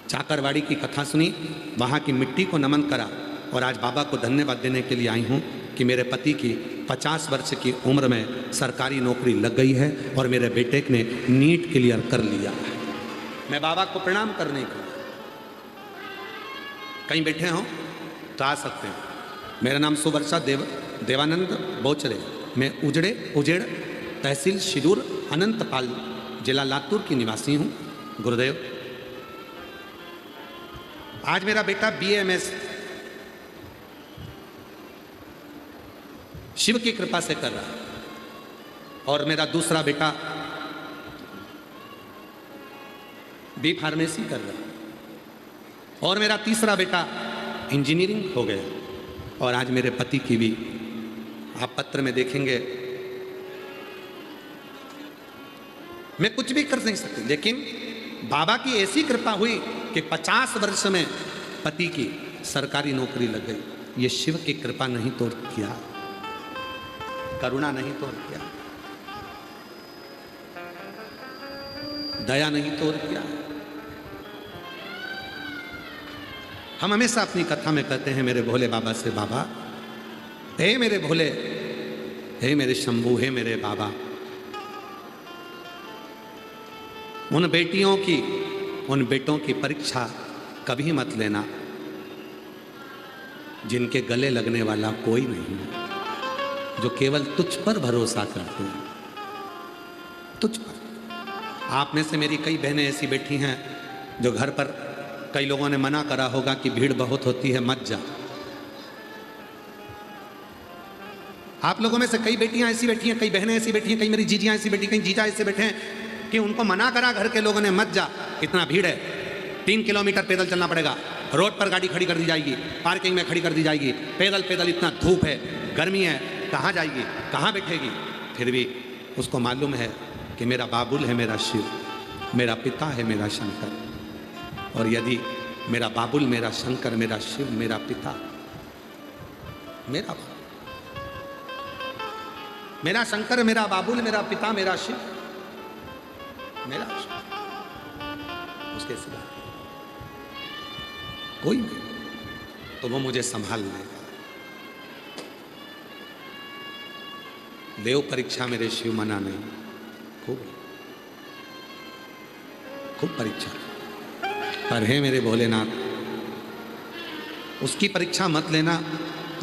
चाकरवाड़ी की कथा सुनी, वहाँ की मिट्टी को नमन करा और आज बाबा को धन्यवाद देने के लिए आई हूँ कि मेरे पति की 50 वर्ष की उम्र में सरकारी नौकरी लग गई है और मेरे बेटे ने नीट क्लियर कर लिया है। मैं बाबा को प्रणाम करने के लिए, कहीं बैठे हों तो आ सकते हैं। मेरा नाम सुवर्षा देवानंद बोचरे, मैं उजेड़ तहसील शिरूर अनंतपाल जिला लातूर की निवासी हूँ। गुरुदेव, आज मेरा बेटा BA-MS शिव की कृपा से कर रहा है और मेरा दूसरा बेटा B फार्मेसी कर रहा है और मेरा तीसरा बेटा इंजीनियरिंग हो गया। और आज मेरे पति की भी आप पत्र में देखेंगे, मैं कुछ भी कर नहीं सकती, लेकिन बाबा की ऐसी कृपा हुई कि 50 वर्ष में पति की सरकारी नौकरी लग गई। ये शिव की कृपा नहीं तो क्या, करुणा नहीं तो क्या, दया नहीं तो क्या। हम हमेशा अपनी कथा में कहते हैं मेरे भोले बाबा से, बाबा हे मेरे भोले, हे मेरे शंभू, हे मेरे बाबा, उन बेटियों की उन बेटों की परीक्षा कभी मत लेना जिनके गले लगने वाला कोई नहीं है, जो केवल तुझ पर भरोसा करते हैं, तुझ पर। आप में से मेरी कई बहनें ऐसी बैठी हैं जो घर पर कई लोगों ने मना करा होगा कि भीड़ बहुत होती है, मत जा। आप लोगों में से कई बेटियां ऐसी बैठी हैं, कई बहनें ऐसी बैठी हैं, कई मेरी जीजियां ऐसी बैठी, कई जीजा ऐसे बैठे हैं कि उनको मना करा घर के लोगों ने, मत जा, इतना भीड़ है, 3 किलोमीटर पैदल चलना पड़ेगा, रोड पर गाड़ी खड़ी कर दी जाएगी, पार्किंग में खड़ी कर दी जाएगी, पैदल पैदल इतना धूप है, गर्मी है, कहाँ जाएगी, कहाँ बैठेगी। फिर भी उसको मालूम है कि मेरा बाबुल है मेरा शिव, मेरा पिता है मेरा शंकर। और यदि मेरा बाबुल, मेरा शंकर, मेरा शिव, मेरा पिता, मेरा शंकर, मेरा बाबुल, मेरा पिता, मेरा शिव, मेरा शिव, उसके सिवा कोई नहीं, तो वो मुझे संभाल लेगा। देव परीक्षा मेरे शिव मना नहीं, खूब खूब परीक्षा। पर हे मेरे भोलेनाथ, उसकी परीक्षा मत लेना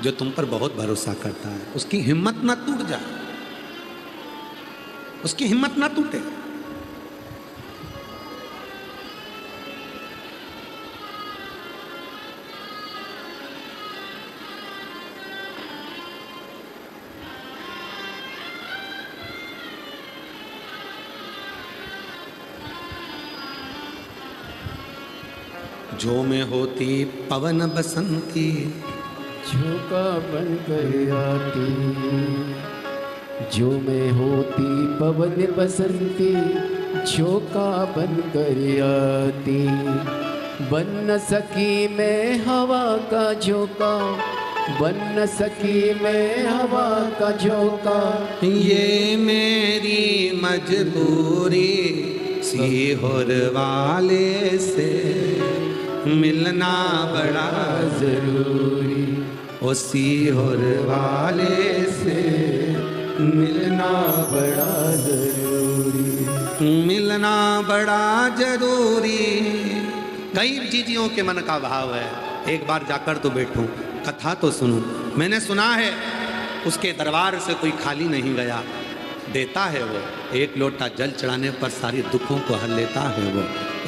जो तुम पर बहुत भरोसा करता है। उसकी हिम्मत ना टूट जाए, उसकी हिम्मत ना टूटे। जो में होती पवन बसंती, झोंका बन कर आती, जो में होती पवन बसंती, झोंका बन कर आती। बन न सकी मैं हवा का झोंका, बन न सकी मैं हवा का झोंका। ये मेरी मजबूरी सीहोर वाले से मिलना बड़ा जरूरी, ओ सीहोर वाले से मिलना बड़ा जरूरी, मिलना बड़ा जरूरी। कई चीजियों के मन का भाव है, एक बार जाकर तो बैठूं, कथा तो सुनूं। मैंने सुना है उसके दरबार से कोई खाली नहीं गया, देता है वो। एक लोटा जल चढ़ाने पर सारी दुखों को हल लेता है वो।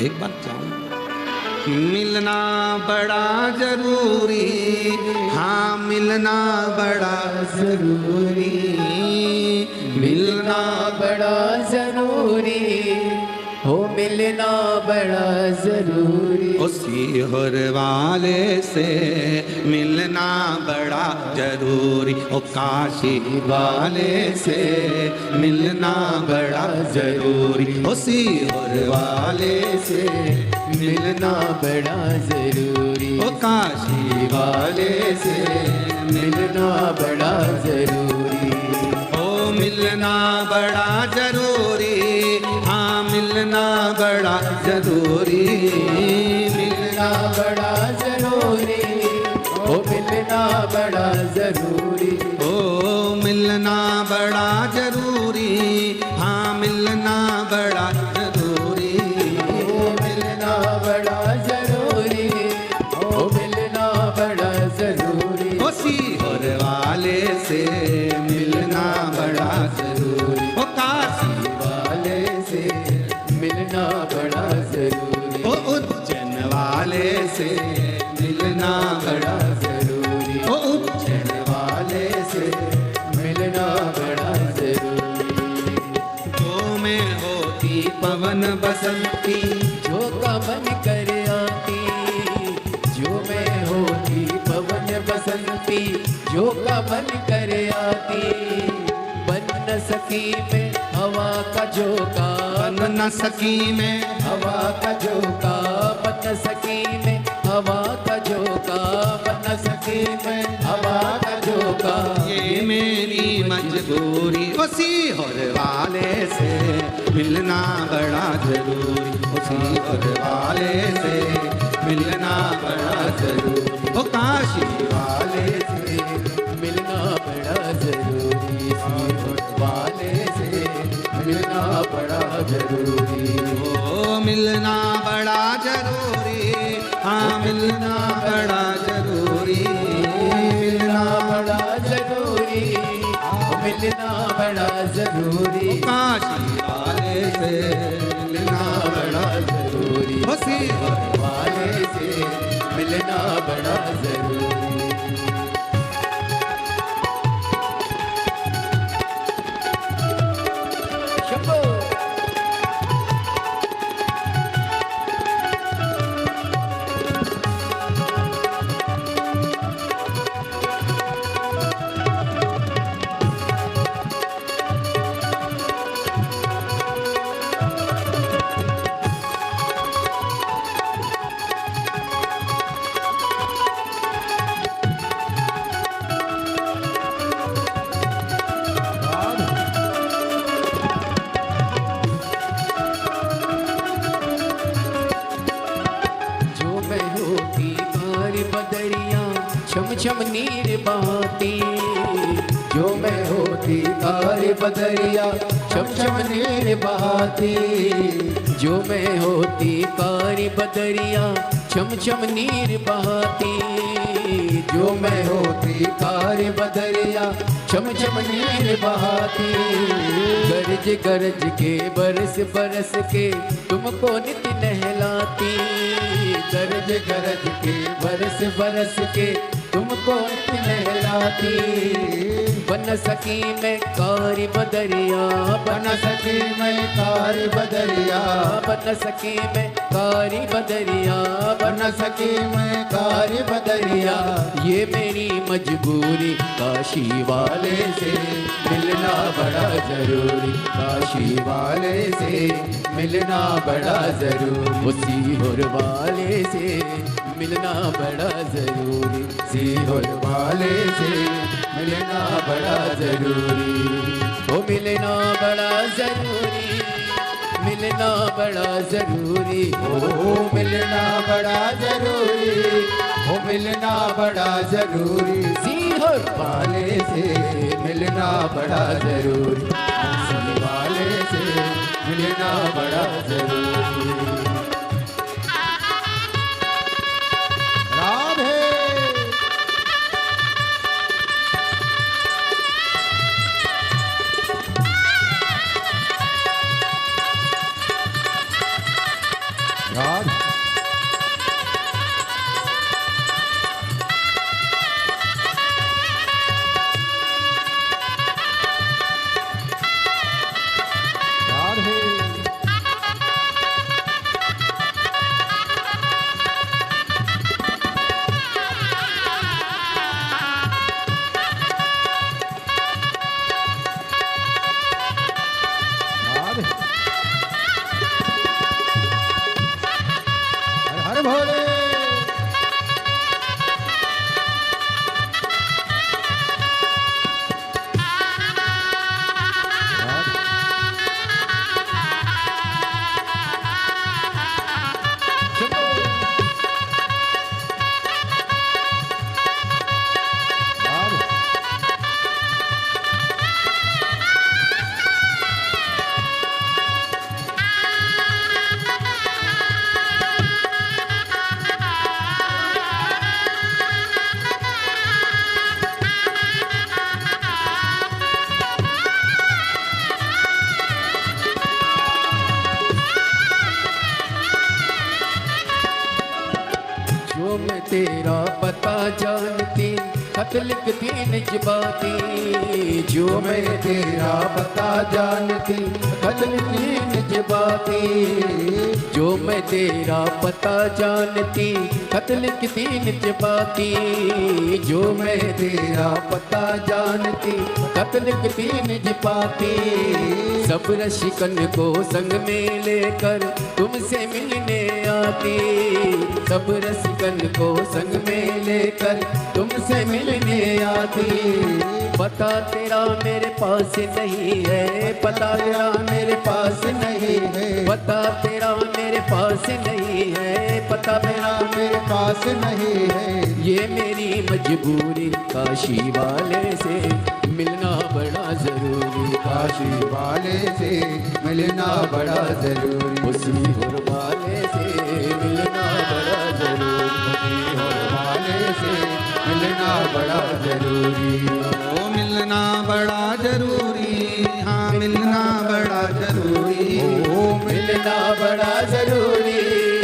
एक बार जाऊं। मिलना बड़ा जरूरी, हाँ मिलना बड़ा जरूरी, मिलना बड़ा जरूरी, हो मिलना बड़ा जरूरी। ओ सीहोर वाले से मिलना बड़ा जरूरी, ओ काशी वाले से मिलना बड़ा जरूरी, ओ सीहोर वाले से मिलना बड़ा जरूरी, ओ काशी वाले से मिलना बड़ा जरूरी, ओ मिलना बड़ा जरूरी, हाँ मिलना बड़ा जरूरी, मिलना बड़ा जरूरी, हो मिलना बड़ा जरूरी, ओ मिलना बड़ा जरूरी, हाँ मिलना बड़ा जरूरी, हो मिलना बड़ा जरूरी, हो मिलना बड़ा जरूरी। ओ सीहोर वाले से मिलना बड़ा जरूरी, ओ काशी वाले से मिलना बड़ा जरूरी, ओ उज्जैन वाले से मिलना बड़ा जरूरी, ओ उज्जैन वाले से मिलना बड़ा जरूरी। जो में होती पवन बसंती, झोंका बन कर आती, जो में होती पवन बसंती, झोंका बन कर आती। बन न सकी मैं हवा का झोंका, बन न सकी मैं हवा का झोंका, बन न सकी मैं हवा का झोंका, बन न सकी मैं हवा का झोंका। ये मेरी मजबूरी, ओ सीहोर वाले से मिलना बड़ा जरूरी, ओ सीहोर वाले से मिलना बड़ा जरूरी, ओ काशी वाले से मिलना बड़ा जरूरी, सीहोर वाले से मिलना बड़ा जरूरी, ओ मिलना बड़ा जरूरी, हाँ मिलना बड़ा जरूरी, मिलना बड़ा जरूरी, मिलना बड़ा जरूरी, काशी वाले से मिलना बड़ा जरूरी, ओ सीहोर वाले से मिलना बड़ा जरूरी। शंभो छम नीर बहाती, जो मैं होती कारी बदरिया छम छम नीर बहाती, जो मैं होती कारी बदरिया छम छम नीर बहाती, जो मैं होती कारी बदरिया छम छम नीर बहाती। गरज गरज के बरस बरस के तुमको नित नहलाती, गरज गरज के बरस बरस के तुमको नित नहलाती। बन सकी मैं कारी बदरिया, बन सकी मैं कारी बदरिया, बन सकी मैं कारी बदरिया, बन सकी मैं कारी बदरिया। ये मेरी मजबूरी काशी वाले से मिलना बड़ा जरूरी, काशी वाले से मिलना बड़ा जरूरी, उसी होर वाले से मिलना बड़ा जरूरी, सीहोर वाले से मिलना बड़ा जरूरी, ओ मिलना बड़ा जरूरी, मिलना बड़ा जरूरी, ओ मिलना बड़ा जरूरी, ओ मिलना बड़ा जरूरी, सीहोर वाले से मिलना बड़ा जरूरी, सीहोर वाले से मिलना बड़ा जरूरी। जो मैं तेरा पता जानती खत लिखती निज बाती, जो मैं तेरा पता जानती खत लिखती निज बाती, जो मैं तेरा पता जानती खत लिखती निज बाती, जो मैं तेरा पता जानती खत लिखती निज पाती। सब रसिकन को संग में लेकर तुमसे मिलने आती, सब रसिकन को संग में लेकर तुमसे मिलने आती। पता तेरा मेरे पास नहीं है, पता तेरा मेरे पास नहीं है, पता तेरा मेरे पास नहीं है, पता तेरा मेरे पास नहीं है। ये मेरी मजबूरी काशी वाले से मिलना बड़ा जरूरी, काशी वाले से मिलना बड़ा जरूरी, उसी होर वाले से मिलना बड़ा जरूरी, उसी होर वाले से मिलना बड़ा जरूरी। ओ मिलना बड़ा जरूरी, हाँ मिलना बड़ा जरूरी, ओ मिलना बड़ा जरूरी,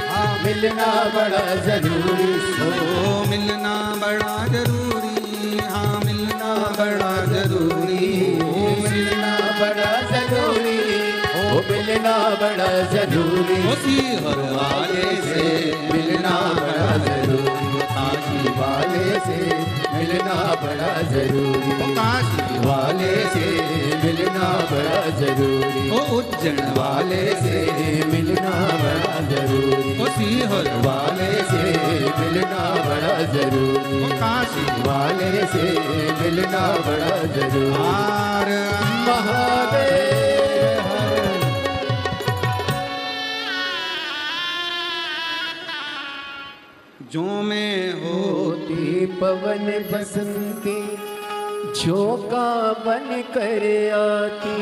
हाँ मिलना बड़ा जरूरी, ओ मिलना बड़ा जरूरी, हाँ मिलना बड़ा जरूरी, ओ मिलना बड़ा जरूरी, ओ मिलना बड़ा जरूरी, उसी हर वाले से मिलना बड़ा जरूरी, काशी वाले से मिलना बड़ा जरूरी, काशी वाले से मिलना बड़ा जरूरी, ओ उज्जैन वाले से मिलना बड़ा जरूरी, उसी हर वाले से मिलना बड़ा जरूरी, ओ काशी वाले से मिलना बड़ा जरूरी। हार महादेव जो मैं हो होती पवन बसंती झोंका बन कर आती,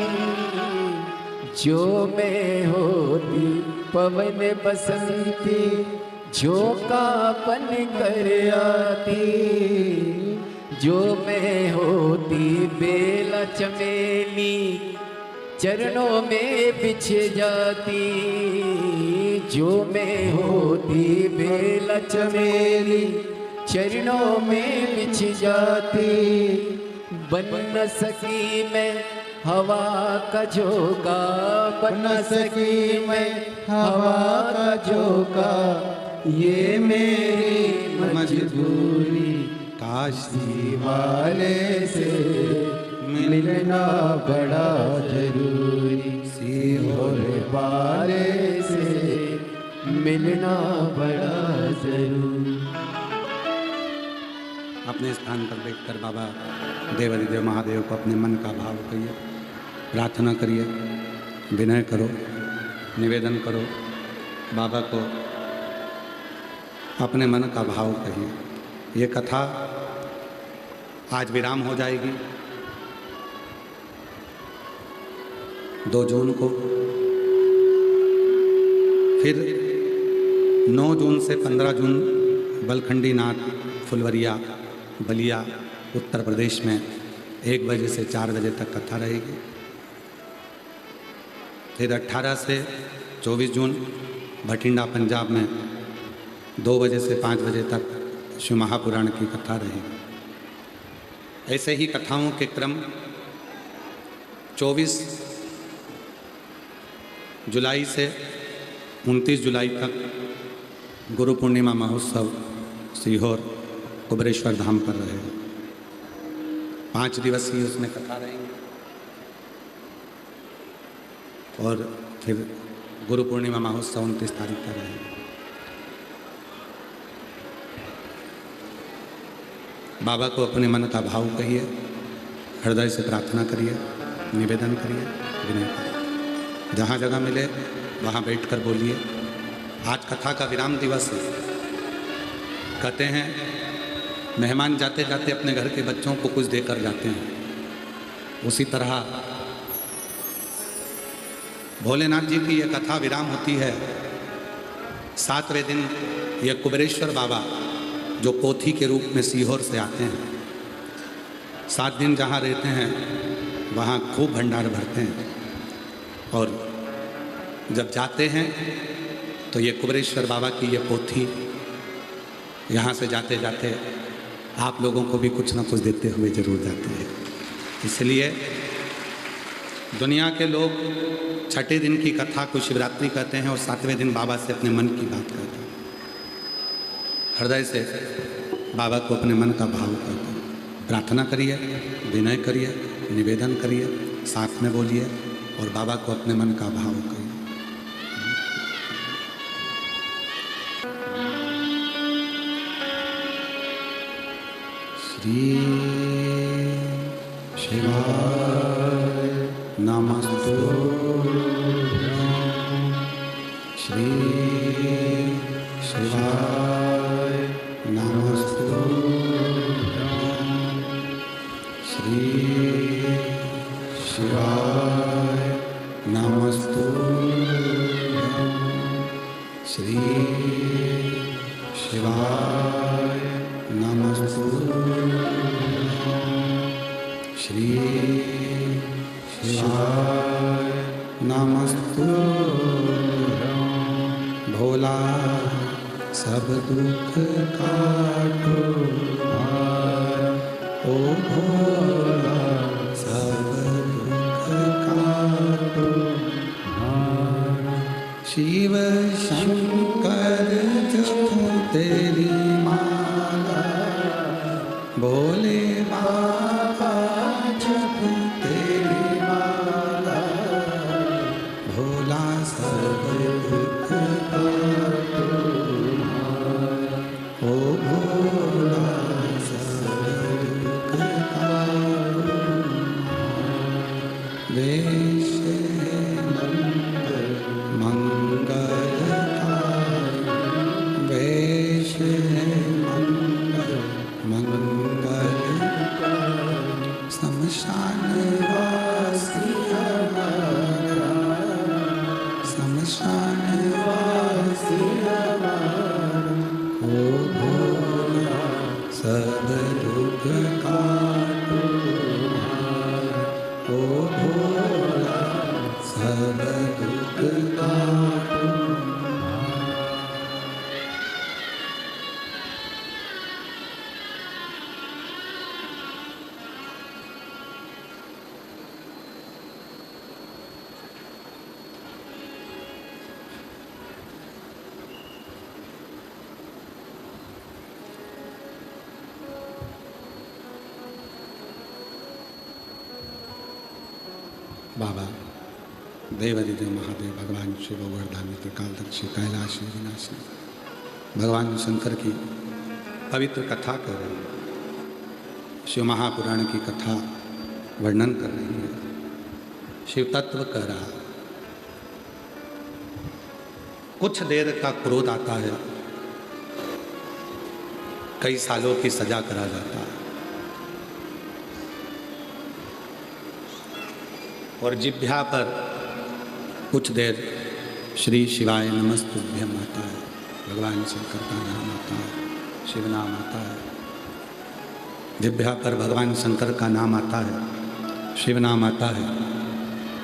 जो मैं होती पवन बसंती, झोंका बन कर आती, जो मैं होती बेला चमेली, चरणों में बिछ जाती, जो मैं होती बेला चमेली, चरणों में बिछ जाती, बन न सकी मैं हवा का झोंका, बन न सकी मैं हवा का झोंका, ये मेरी मजबूरी, काशी वाले से मिलना बड़ा जरूरी, सीहोर वाले से मिलना बड़ा जरूरी। अपने स्थान पर बैठकर बाबा देवादिदेव महादेव को अपने मन का भाव कहिए, प्रार्थना करिए, विनय करो, निवेदन करो, बाबा को अपने मन का भाव कहिए। ये कथा आज विराम हो जाएगी। 2 जून को, फिर 9 जून से 15 जून बलखंडी नाथ फुलवरिया बलिया उत्तर प्रदेश में 1 बजे से 4 बजे तक कथा रहेगी। फिर 18 से 24 जून भटिंडा पंजाब में 2 बजे से 5 बजे तक शिव महापुराण की कथा रहेगी। ऐसे ही कथाओं के क्रम 24 जुलाई से 29 जुलाई तक गुरु पूर्णिमा महोत्सव सीहोर कुबरेश्वर धाम पर रहेगा। 5 दिवसीय उसमें कथा रहेंगी और फिर गुरु पूर्णिमा महोत्सव 29 तारीख का रहेगा। बाबा को अपने मन का भाव कहिए, हृदय से प्रार्थना करिए, निवेदन करिए, विनय करिए। जहाँ जगह मिले वहाँ बैठकर बोलिए। आज कथा का विराम दिवस है। कहते हैं मेहमान जाते जाते अपने घर के बच्चों को कुछ देकर जाते हैं, उसी तरह भोलेनाथ जी की ये कथा विराम होती है। 7वें दिन ये कुबरेश्वर बाबा जो पोथी के रूप में सीहोर से आते हैं, 7 दिन जहाँ रहते हैं वहाँ खूब भंडार भरते हैं। और जब जाते हैं तो ये कुबरेश्वर बाबा की ये पोथी यहाँ से जाते जाते आप लोगों को भी कुछ ना कुछ देते हुए जरूर जाते हैं। इसलिए दुनिया के लोग 6ठे दिन की कथा को शिवरात्रि कहते हैं और 7वें दिन बाबा से अपने मन की बात कहते हैं। हृदय से बाबा को अपने मन का भाव कहते हैं। प्रार्थना करिए, विनय करिए, निवेदन करिए, साथ में बोलिए और बाबा को अपने मन का भाव कहिए। श्री शिवाय नमस्तुभ्यं, श्री शिवाय नमस्तुभ्यं, श्री शिवाय नमस्तुभ्यं, श्री शिवाय नमस्तुभ्यं, श्री शिवाय नमस्तुभ्यं। भोला सब दुख काटो भार, ओ भोला सब दुख काटो भार। शिव शंकर जपो तेरी माला, भोले बाबा जपो तेरी माला, भोला सब दुख काटो भार, ओ भोला सब दुख काटो भार। वेश मंगलकारी, वेश मंगलकारी, बाबा देवादिदेव महादेव भगवान शिव गोवर्धन त्रिकालदर्शी कैलाशी विनाशी भगवान शंकर की पवित्र कथा कर रहे हैं। शिव महापुराण की कथा वर्णन कर रही है, शिव तत्व कह रहा। कुछ देर का क्रोध आता है, कई सालों की सजा करा जाता है। और जिह्वा पर कुछ देर श्री शिवाय नमस्तुभ्यम आता है, भगवान शंकर का नाम आता है, शिव नाम आता है। जिह्वा पर भगवान शंकर का नाम आता है, शिव नाम आता है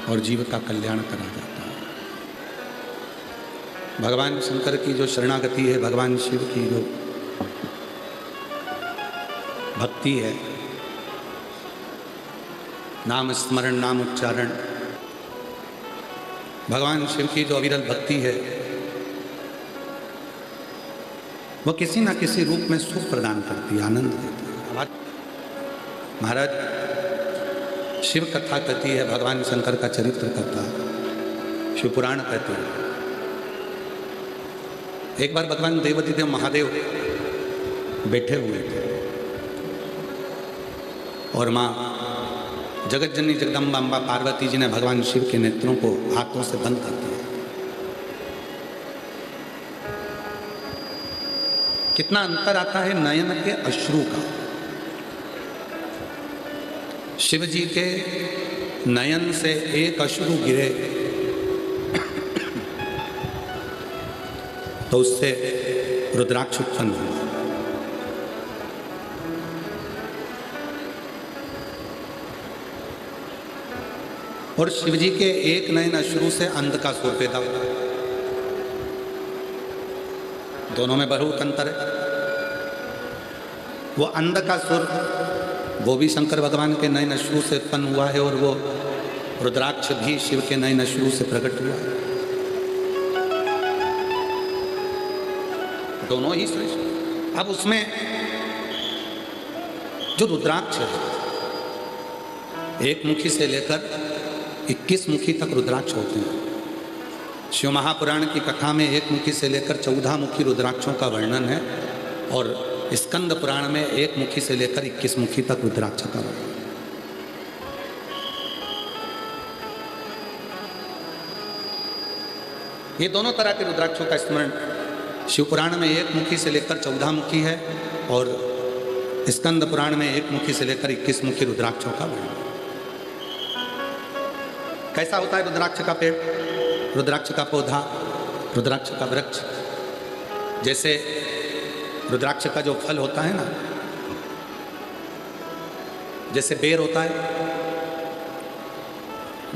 और जीव का कल्याण करा जाता है। भगवान शंकर की जो शरणागति है, भगवान शिव की जो भक्ति है, नाम स्मरण, नाम उच्चारण, भगवान शिव की जो अविरल भक्ति है, वो किसी ना किसी रूप में सुख प्रदान करती है, आनंद देती है। महाराज शिव कथा कहती है, भगवान शंकर का चरित्र कथा शिव पुराण कहती है। एक बार भगवान देवादिदेव महादेव बैठे हुए थे और माँ जगत जननी जगदम्बा अम्बा पार्वती जी ने भगवान शिव के नेत्रों को हाथों से बंद कर दिया। कितना अंतर आता है नयन के अश्रु का। शिव जी के नयन से एक अश्रु गिरे तो उससे रुद्राक्ष उत्पन्न हुआ। और शिवजी के एक नयन अश्रु से अंधकासुर पैदा हुआ। दोनों में बहुत अंतर है। वो अंधकासुर वो भी शंकर भगवान के नयन अश्रु से उत्पन्न हुआ है और वो रुद्राक्ष भी शिव के नयन अश्रु से प्रकट हुआ है। दोनों ही श्रेष्ठ। अब उसमें जो रुद्राक्ष है, एक मुखी से लेकर 21 मुखी तक रुद्राक्ष होते हैं। शिव महापुराण की कथा में एक मुखी से लेकर 14 मुखी रुद्राक्षों का वर्णन है और स्कंद पुराण में एक मुखी से लेकर 21 मुखी तक रुद्राक्ष का वर्णन। ये दोनों तरह के रुद्राक्षों का स्मरण शिव पुराण में एक मुखी से लेकर 14 मुखी है और स्कंद पुराण में एक मुखी से लेकर 21 मुखी रुद्राक्षों का वर्णन। कैसा होता है रुद्राक्ष का पेड़, रुद्राक्ष का पौधा, रुद्राक्ष का वृक्ष? जैसे रुद्राक्ष का जो फल होता है ना, जैसे बेर होता है,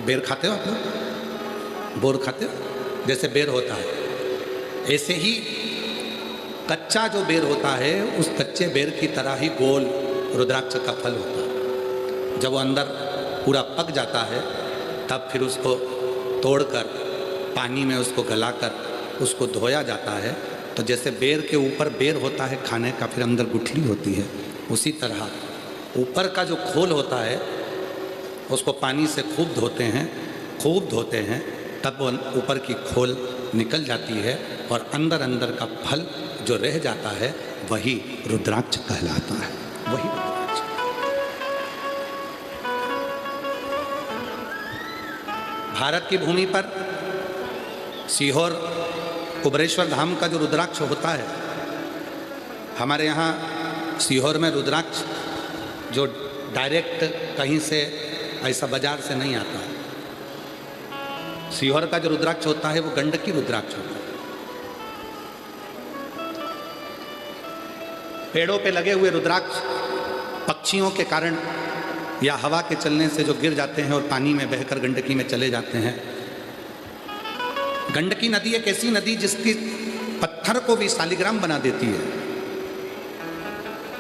बेर खाते हो आप लोग? बोर खाते हो? जैसे बेर होता है, ऐसे ही कच्चा जो बेर होता है, उस कच्चे बेर की तरह ही गोल रुद्राक्ष का फल होता है। जब वो अंदर पूरा पक जाता है तब फिर उसको तोड़कर पानी में उसको गलाकर उसको धोया जाता है। तो जैसे बेर के ऊपर बेर होता है खाने का, फिर अंदर गुठली होती है, उसी तरह ऊपर का जो खोल होता है उसको पानी से खूब धोते हैं, तब वो ऊपर की खोल निकल जाती है और अंदर अंदर का फल जो रह जाता है वही रुद्राक्ष कहलाता है। वही रुद्राक्ष। भारत की भूमि पर सीहोर कुबरेश्वर धाम का जो रुद्राक्ष होता है, हमारे यहाँ सीहोर में रुद्राक्ष जो डायरेक्ट कहीं से ऐसा बाजार से नहीं आता है। सीहोर का जो रुद्राक्ष होता है वो गंडकी रुद्राक्ष होता है। पेड़ों पे लगे हुए रुद्राक्ष पक्षियों के कारण या हवा के चलने से जो गिर जाते हैं और पानी में बहकर गंडकी में चले जाते हैं। गंडकी नदी एक ऐसी नदी जिसकी पत्थर को भी शालिग्राम बना देती है।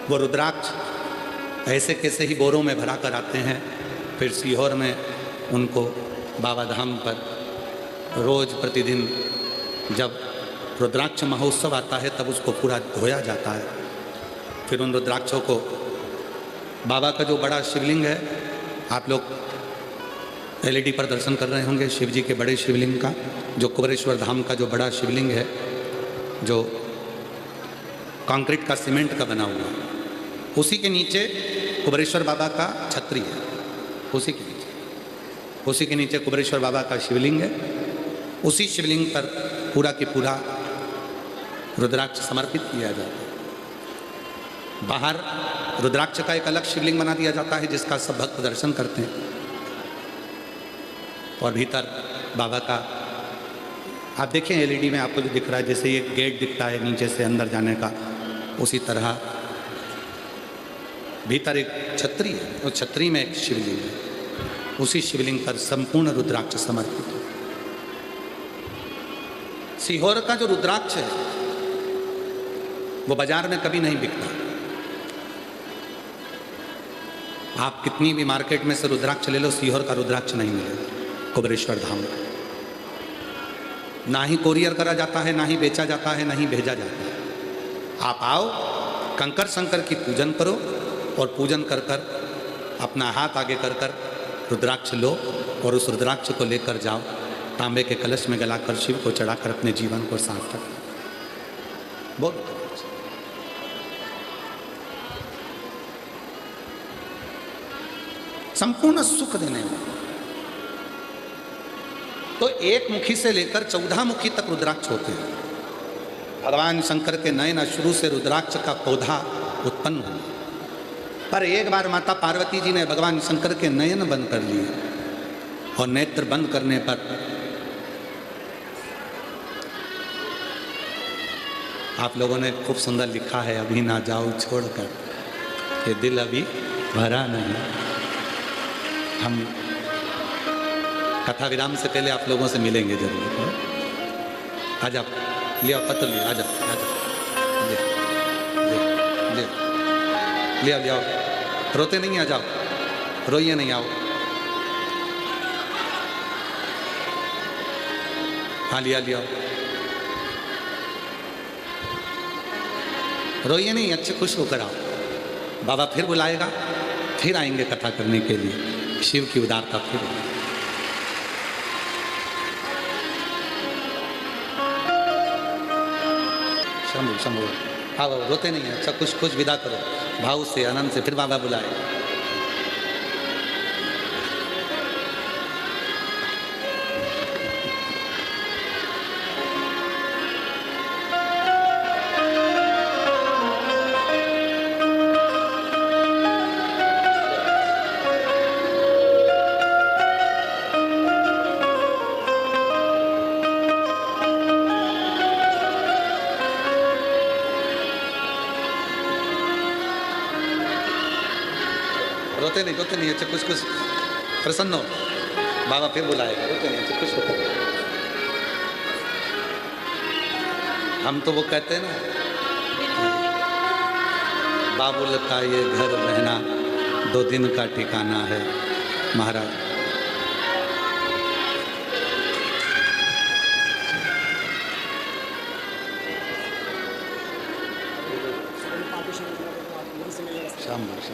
वो रुद्राक्ष ऐसे कैसे ही बोरों में भरा कर आते हैं, फिर सीहोर में उनको बाबा धाम पर रोज प्रतिदिन जब रुद्राक्ष महोत्सव आता है तब उसको पूरा धोया जाता है। फिर उन रुद्राक्षों को बाबा का जो बड़ा शिवलिंग है, आप लोग एलईडी पर दर्शन कर रहे होंगे शिव जी के बड़े शिवलिंग का, जो कुबेरेश्वर धाम का जो बड़ा शिवलिंग है, जो कंक्रीट का सीमेंट का बना हुआ, उसी के नीचे कुबेरेश्वर बाबा का छतरी है, उसी के नीचे कुबेरेश्वर बाबा का शिवलिंग है। उसी शिवलिंग पर पूरा की पूरा रुद्राक्ष समर्पित किया जाता है। बाहर रुद्राक्ष का एक अलग शिवलिंग बना दिया जाता है जिसका सब भक्त दर्शन करते हैं, और भीतर बाबा का आप देखें एलईडी में आपको जो दिख रहा है, जैसे ये गेट दिखता है नीचे से अंदर जाने का, उसी तरह भीतर एक छतरी है, उस छतरी में एक शिवलिंग है, उसी शिवलिंग पर संपूर्ण रुद्राक्ष समर्पित है। सीहोर का जो रुद्राक्ष है वो बाजार में कभी नहीं बिकता। आप कितनी भी मार्केट में से रुद्राक्ष ले लो, सीहोर का रुद्राक्ष नहीं मिलेगा कुबेरेश्वर धाम का। ना ही कोरियर करा जाता है, ना ही बेचा जाता है, ना ही भेजा जाता है। आप आओ, कंकर शंकर की पूजन करो, और पूजन कर कर अपना हाथ आगे कर कर रुद्राक्ष लो, और उस रुद्राक्ष को लेकर जाओ, तांबे के कलश में गलाकर शिव को चढ़ाकर अपने जीवन को सार्थक बोल। संपूर्ण सुख देने वाला। तो एक मुखी से लेकर 14 मुखी तक रुद्राक्ष होते हैं। भगवान शंकर के नयन शुरू से रुद्राक्ष का पौधा उत्पन्न हुआ, पर एक बार माता पार्वती जी ने भगवान शंकर के नयन बंद कर लिए, और नेत्र बंद करने पर आप लोगों ने खूब सुंदर लिखा है, अभी ना जाओ छोड़कर, ये दिल अभी भरा नहीं। हम कथा विराम से पहले आप लोगों से मिलेंगे जरूर। आ जाओ, लिया पत्र लिया, आ जाओ, आ जाओ, ले ले आओ, रोते नहीं, आ जाओ, रोइए नहीं, आओ। हाँ लिया लिया, रोइए नहीं, अच्छे खुश होकर आओ। बाबा फिर बुलाएगा, फिर आएंगे कथा करने के लिए। शिव की उदारता फिर। शंभु शंभु, आओ, रोते नहीं है, अच्छा कुछ कुछ विदा करो भाव से, आनंद से, फिर बाबा बुलाए। रोते नहीं, अच्छा कुछ कुछ प्रसन्न हो, बाबा फिर बुलाएगा। रोते नहीं, अच्छा खुश होकर। हम तो वो कहते हैं ना, बाबुल का ये घर रहना 2 दिन का ठिकाना है महाराज। शाम महाराज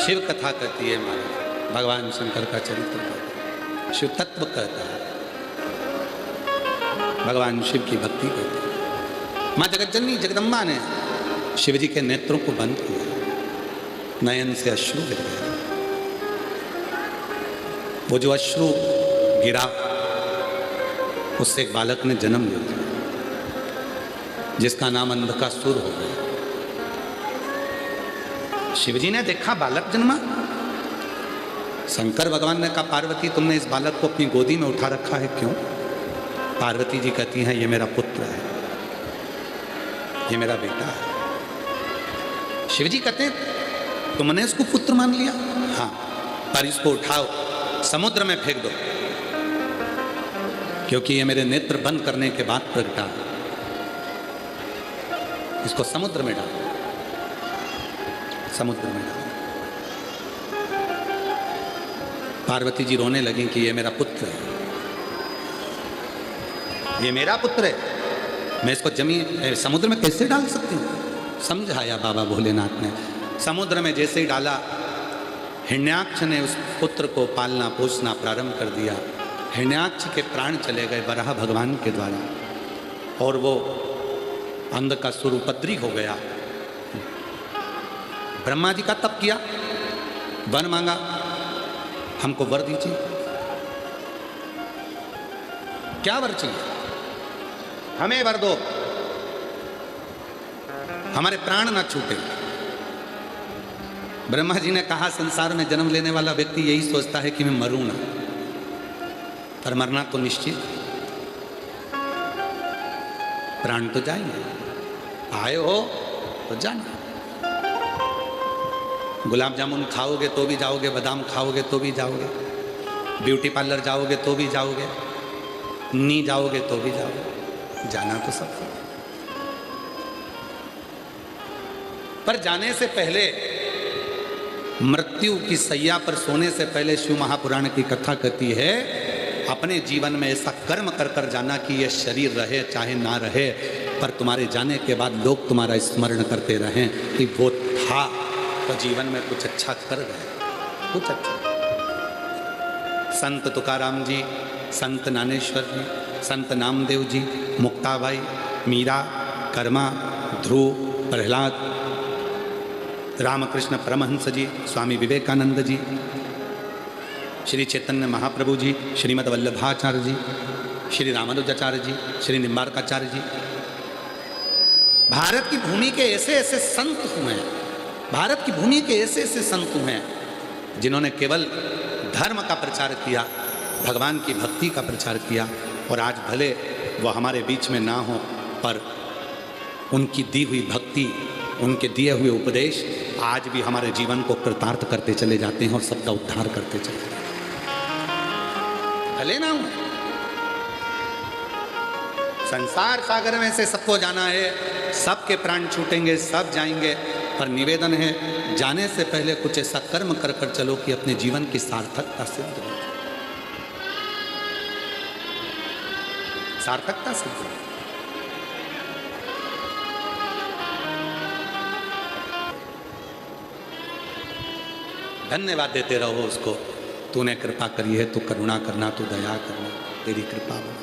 शिव कथा कहती है महाराज, भगवान शंकर का चरित्र कहता है, शिव तत्व कहता है, भगवान शिव की भक्ति कहती है। माँ जगज्जननी जगदम्बा ने शिव जी के नेत्रों को बंद किया, नयन से अश्रु गिर गए। वो जो अश्रु गिरा, उससे एक बालक ने जन्म ले लिया, जिसका नाम अंधकासुर हो गया। शिवजी ने देखा बालक जन्मा। शंकर भगवान ने कहा, पार्वती तुमने इस बालक को अपनी गोदी में उठा रखा है, क्यों? पार्वती जी कहती हैं, ये मेरा पुत्र है, ये मेरा बेटा है। शिवजी कहते हैं, तुमने इसको पुत्र मान लिया? हाँ, पर इसको उठाओ, समुद्र में फेंक दो, क्योंकि ये मेरे नेत्र बंद करने के बाद प्रगटा। इसको समुद्र में डालो, समुद्र में डालो। पार्वती जी रोने लगी कि ये मेरा पुत्र है, ये मेरा पुत्र है, मैं इसको जमीन समुद्र में कैसे डाल सकती हूँ। समझाया बाबा भोलेनाथ ने। समुद्र में जैसे ही डाला, हिरण्याक्ष ने उस पुत्र को पालना पोसना प्रारंभ कर दिया। हिरण्याक्ष के प्राण चले गए वराह भगवान के द्वारा, और वो अंध का सुर उपद्री हो गया। ब्रह्मा जी का तप किया, वर मांगा, हमको वर दीजिए। क्या वर चाहिए? हमें वर दो, हमारे प्राण ना छूटे। ब्रह्मा जी ने कहा, संसार में जन्म लेने वाला व्यक्ति यही सोचता है कि मैं मरूं ना, पर मरना तो निश्चित, प्राण तो जाएंगे। आए हो तो जाना। गुलाब जामुन खाओगे तो भी जाओगे, बादाम खाओगे तो भी जाओगे, ब्यूटी पार्लर जाओगे तो भी जाओगे, नी जाओगे तो भी जाओगे, जाना तो सब। पर जाने से पहले, मृत्यु की सैया पर सोने से पहले शिव महापुराण की कथा कहती है, अपने जीवन में ऐसा कर्म कर कर जाना कि यह शरीर रहे चाहे ना रहे, पर तुम्हारे जाने के बाद लोग तुम्हारा स्मरण करते रहें कि वो था तो जीवन में कुछ अच्छा कर गए, कुछ अच्छा। संत तुकाराम जी, संत ज्ञानेश्वर जी, संत नामदेव जी, मुक्ताबाई, मीरा, कर्मा, ध्रुव, प्रहलाद, रामकृष्ण परमहंस जी, स्वामी विवेकानंद जी, श्री चैतन्य महाप्रभु जी, श्रीमद् वल्लभाचार्य जी, श्री रामानुजाचार्य जी, श्री निम्बार्काचार्य जी, भारत की भूमि के ऐसे ऐसे संत हुए हैं, भारत की भूमि के ऐसे ऐसे संत हुए हैं जिन्होंने केवल धर्म का प्रचार किया, भगवान की भक्ति का प्रचार किया। और आज भले वो हमारे बीच में ना हो, पर उनकी दी हुई भक्ति, उनके दिए हुए उपदेश आज भी हमारे जीवन को कृतार्थ करते चले जाते हैं और सबका उद्धार करते चले जाते हैं। भले ना हो, संसार सागर में से सबको जाना है, सबके प्राण छूटेंगे, सब जाएंगे, पर निवेदन है जाने से पहले कुछ ऐसा कर्म कर कर चलो कि अपने जीवन की सार्थकता सिद्ध हो, सार्थकता सिद्ध हो। धन्यवाद देते रहो उसको, तूने कृपा करी है, तू करुणा करना, तू दया करना, तेरी कृपा बना।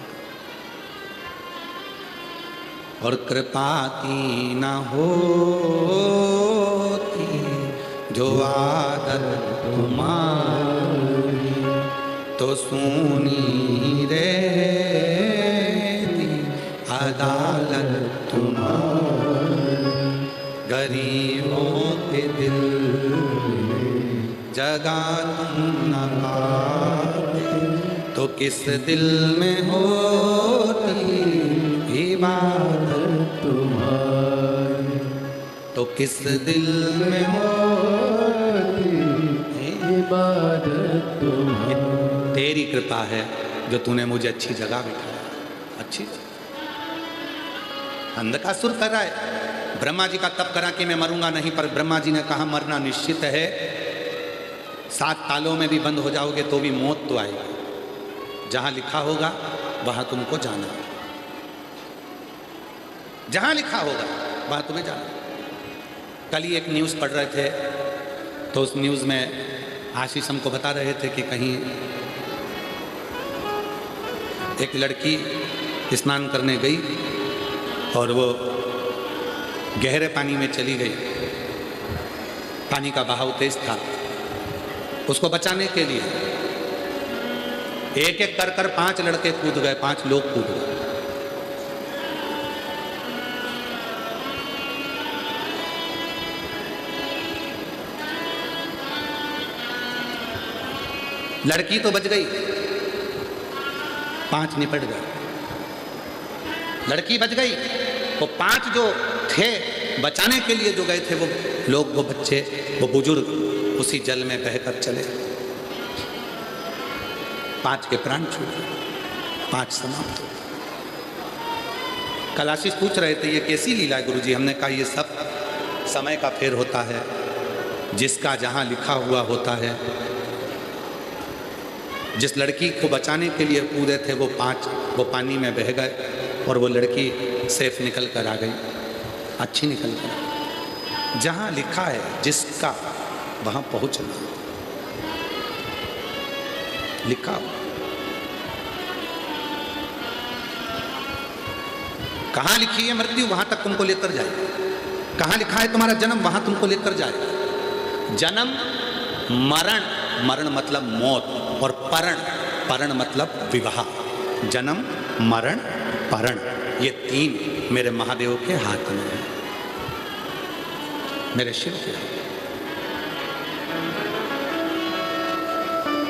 और कृपा की ना होती जो आदत तुम्हारी, तो सुनी रहती अदालत तुम्हारी। गरीबों के दिल जगा तुम न पाते, तो किस दिल में होती इबादत तुम्हारी, तो किस दिल में होती इबादत तुम्हारी। तेरी कृपा है जो तूने मुझे अच्छी जगह बिठाया, अच्छी जगह। अंधकासुर कर रहा है, ब्रह्मा जी का तप करा कि मैं मरूंगा नहीं, पर ब्रह्मा जी ने कहा मरना निश्चित है, 7 तालों में भी बंद हो जाओगे तो भी मौत तो आएगी, जहां लिखा होगा वहां तुमको जाना, जहां लिखा होगा वहां तुम्हें जाना। कल ही एक न्यूज़ पढ़ रहे थे, तो उस न्यूज़ में आशीष हमको बता रहे थे कि कहीं एक लड़की स्नान करने गई और वो गहरे पानी में चली गई, पानी का बहाव तेज था। उसको बचाने के लिए एक एक कर 5 लड़के कूद गए, 5 लोग कूद गए। लड़की तो बच गई, 5 निपट गए। लड़की बच गई, वो 5 जो थे बचाने के लिए जो गए थे, वो लोग, वो बच्चे, वो बुजुर्ग उसी जल में बहकर चले। 5 के प्राण छूटे, 5 समाप्त हो। कल आशीष पूछ रहे थे ये कैसी लीला है गुरुजी। हमने कहा ये सब समय का फेर होता है, जिसका जहां लिखा हुआ होता है जिस लड़की को बचाने के लिए कूदे थे वो 5 वो पानी में बह गए और वो लड़की सेफ निकल कर आ गई, अच्छी निकल कर। जहाँ लिखा है जिसका वहाँ पहुँचना, लिखा हो। कहाँ लिखी है मृत्यु, वहाँ तक तुमको लेकर जाएगा। कहाँ लिखा है तुम्हारा जन्म, वहाँ तुमको लेकर जाएगा। जन्म, मरण, मरण मतलब मौत, और परण, परण मतलब विवाह। जन्म, मरण, परण, ये 3 मेरे महादेव के हाथ में है, मेरे शिव के हाथ।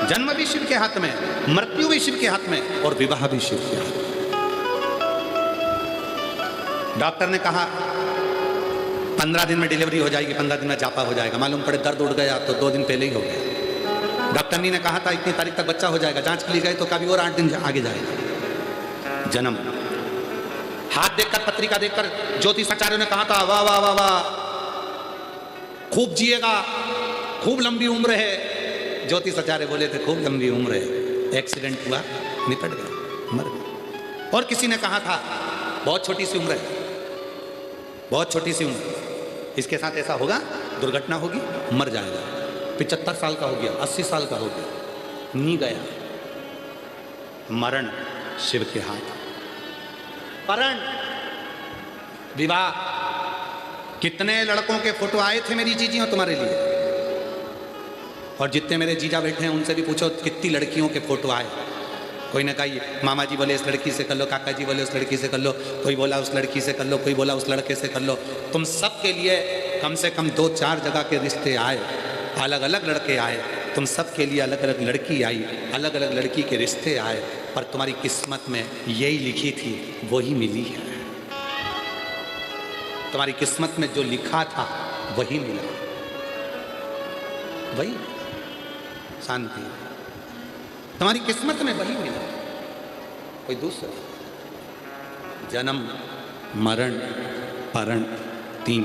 जन्म भी शिव के हाथ में, मृत्यु भी शिव के हाथ में, और विवाह भी शिव के हाथ में। डॉक्टर ने कहा 15 दिन में डिलीवरी हो जाएगी, 15 दिन में जापा हो जाएगा। मालूम पड़े दर्द उड़ गया तो 2 दिन पहले ही हो गया। डॉक्टर ने कहा था इतनी तारीख तक बच्चा हो जाएगा, जांच के लिए गए तो कभी और 8 दिन आगे जाएगा। जन्म, हाथ देखकर, पत्रिका देखकर ज्योतिषाचार्यों ने कहा था वाह वाह वाह वाह, खूब जिएगा, खूब लंबी उम्र है। ज्योतिषाचार्य बोले थे खूब लंबी उम्र है, एक्सीडेंट हुआ, निपट गया, मर गया। और किसी ने कहा था बहुत छोटी सी उम्र है, बहुत छोटी सी उम्र, इसके साथ ऐसा होगा, दुर्घटना होगी, मर जाएगा। 75 साल का हो गया, 80 साल का हो गया, नहीं गया। मरण शिव के हाथ, परण, विवाह। कितने लड़कों के फोटो आए थे मेरी जीजियों तुम्हारे लिए, और जितने मेरे जीजा बैठे हैं उनसे भी पूछो कितनी लड़कियों के फोटो आए। कोई ने कहा मामा जी बोले इस लड़की से कर लो, काका जी बोले उस लड़की से कर लो, कोई बोला उस लड़की से कर लो, कोई बोला उस लड़के से कर लो। तुम सब के लिए कम से कम 2-4 जगह के रिश्ते आए, अलग अलग लड़के आए, तुम सब के लिए अलग अलग लड़की आई, अलग अलग लड़की के रिश्ते आए, पर तुम्हारी किस्मत में यही लिखी थी वही मिली है। तुम्हारी किस्मत में जो लिखा था वही मिला, वही शांति तुम्हारी किस्मत में वही मिला, कोई दूसरा। जन्म, मरण, परण, 3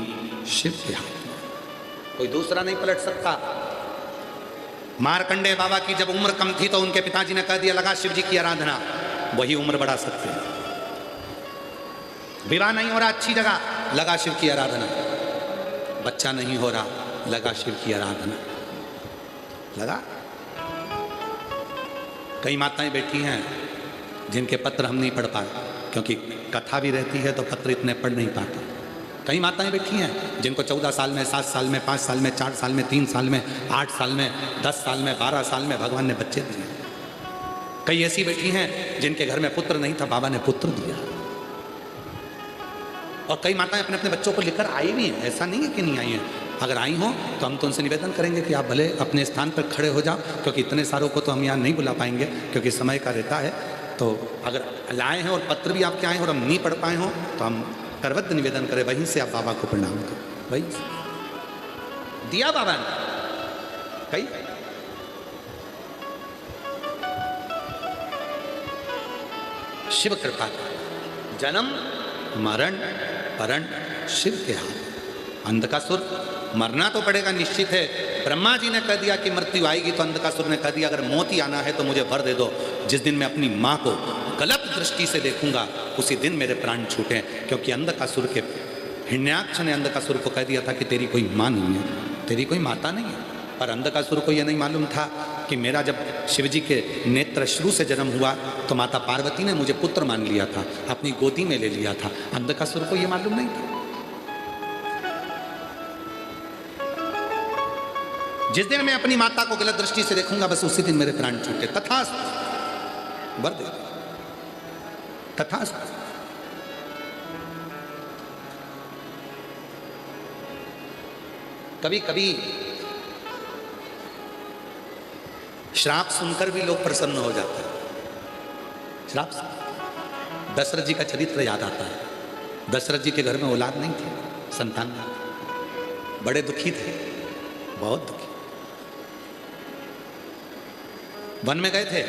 शिव के हाथ में, कोई दूसरा नहीं पलट सकता। मार्कंडेय बाबा की जब उम्र कम थी तो उनके पिताजी ने कह दिया लगा शिव जी की आराधना, वही उम्र बढ़ा सकते हैं। विवाह नहीं हो रहा अच्छी जगह, लगा शिव की आराधना। बच्चा नहीं हो रहा, लगा शिव की आराधना, लगा। कई माताएं बैठी हैं जिनके पत्र हम नहीं पढ़ पाए, क्योंकि कथा भी रहती है तो पत्र इतने पढ़ नहीं पाते। कई माताएं बैठी हैं जिनको 14 साल में, 7 साल में, 5 साल में, 4 साल में, 3 साल में, 8 साल में, 10 साल में, 12 साल में भगवान ने बच्चे दिए। कई ऐसी बैठी हैं जिनके घर में पुत्र नहीं था, बाबा ने पुत्र दिया। और कई माताएं अपने अपने बच्चों को लेकर आई भी हैं, ऐसा नहीं है कि नहीं आई हैं। अगर आई हो तो हम तो उनसे निवेदन करेंगे कि आप भले अपने स्थान पर खड़े हो जाओ, क्योंकि इतने सारों को तो हम यहाँ नहीं बुला पाएंगे क्योंकि समय का रहता है। तो अगर लाए हैं और पत्र भी आपके आए और हम नहीं पढ़ पाए हों तो हम करवद्ध निवेदन करें, वहीं से आप बाबा को प्रणाम करें। वही दिया बाबा ने कई। शिव कृपा, जन्म, मरण, परण शिव के हाथ। अंधकासुर मरना तो पड़ेगा, निश्चित है। ब्रह्मा जी ने कह दिया कि मृत्यु आएगी, तो अंधकासुर ने कह दिया अगर मौत ही आना है तो मुझे वर दे दो, जिस दिन मैं अपनी माँ को गलत दृष्टि से देखूंगा उसी दिन मेरे प्राण छूटे। क्योंकि अंधकासुर के हिरण्याक्ष ने अंधकासुर को कह दिया था कि तेरी कोई माँ नहीं है, तेरी कोई माता नहीं है। पर अंधकासुर को यह नहीं मालूम था कि मेरा जब शिवजी के नेत्र श्रु से जन्म हुआ तो माता पार्वती ने मुझे पुत्र मान लिया था, अपनी गोदी में ले लिया था। अंधकासुर को यह मालूम नहीं था। जिस दिन मैं अपनी माता को गलत दृष्टि से देखूंगा बस उसी दिन मेरे प्राण छूटे। तथास्तु, वर दे, तथास्तु। कभी कभी श्राप सुनकर भी लोग प्रसन्न हो जाते हैं। श्राप सुन, दशरथ जी का चरित्र याद आता है। दशरथ जी के घर में औलाद नहीं थी, संतान नहीं, बड़े दुखी थे, बहुत दुखी। वन में गए थे,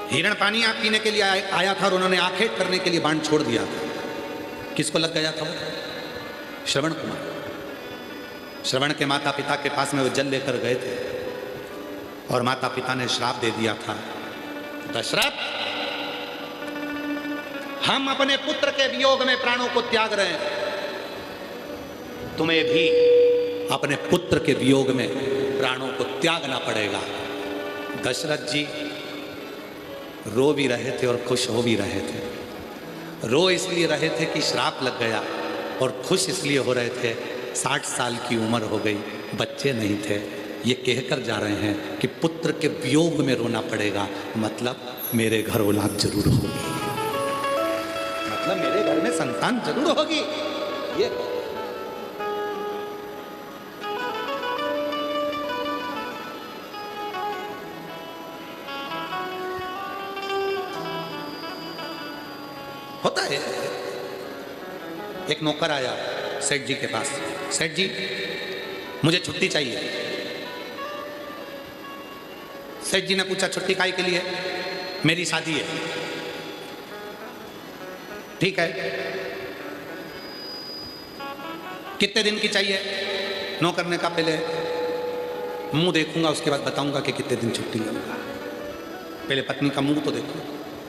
हिरण पानी आप पीने के लिए आया था और उन्होंने आखेट करने के लिए बाण छोड़ दिया था। किसको लग गया था वो? श्रवण कुमार। श्रवण के माता पिता के पास में वो जल लेकर गए थे। और माता पिता ने श्राप दे दिया था, दशरथ हम अपने पुत्र के वियोग में प्राणों को त्याग रहे हैं, तुम्हें भी अपने पुत्र के वियोग में प्राणों को त्यागना पड़ेगा। दशरथ जी रो भी रहे थे और खुश हो भी रहे थे। रो इसलिए रहे थे कि श्राप लग गया, और खुश इसलिए हो रहे थे 60 साल की उम्र हो गई, बच्चे नहीं थे। ये कहकर जा रहे हैं कि पुत्र के वियोग में रोना पड़ेगा, मतलब मेरे घर औलाद जरूर होगी, मतलब मेरे घर में संतान जरूर होगी। ये होता है। एक नौकर आया सेठ जी के पास, सेठ जी मुझे छुट्टी चाहिए। सेठ जी ने पूछा छुट्टी काहे के लिए? मेरी शादी है। ठीक है, कितने दिन की चाहिए? नौकर ने कहा पहले मुंह देखूंगा, उसके बाद बताऊंगा कि कितने दिन छुट्टी लूंगा। पहले पत्नी का मुंह तो देखो,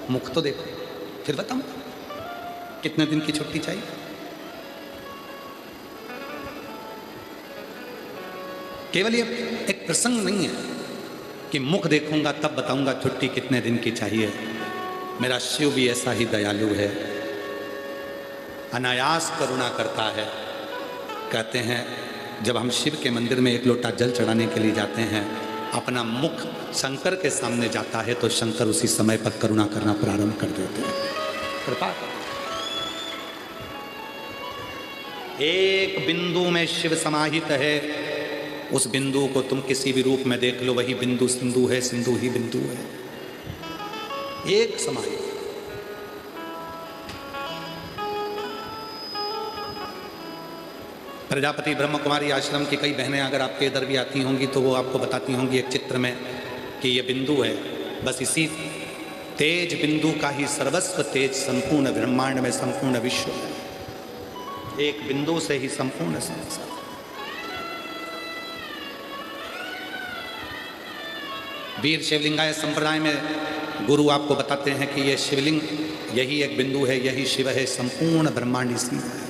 मुख तो देखो, फिर बताऊंगा कितने दिन की छुट्टी चाहिए। केवल ये एक प्रसंग नहीं है कि मुख देखूंगा तब बताऊंगा छुट्टी कितने दिन की चाहिए। मेरा शिव भी ऐसा ही दयालु है, अनायास करुणा करता है। कहते हैं जब हम शिव के मंदिर में एक लोटा जल चढ़ाने के लिए जाते हैं, अपना मुख शंकर के सामने जाता है तो शंकर उसी समय पर करुणा करना प्रारंभ कर देते हैं। कृपा एक बिंदु में शिव समाहित है, उस बिंदु को तुम किसी भी रूप में देख लो, वही बिंदु सिंधु है, सिंधु ही बिंदु है, एक समाहित। प्रजापति ब्रह्म कुमारी आश्रम की कई बहनें अगर आपके इधर भी आती होंगी तो वो आपको बताती होंगी एक चित्र में कि ये बिंदु है, बस इसी तेज बिंदु का ही सर्वस्व तेज संपूर्ण ब्रह्मांड में संपूर्ण विश्व है। एक बिंदु से ही संपूर्ण संसार। वीर शिवलिंगाय संप्रदाय में गुरु आपको बताते हैं कि यह शिवलिंग यही एक बिंदु है, यही शिव है, संपूर्ण ब्रह्मांड इसी है,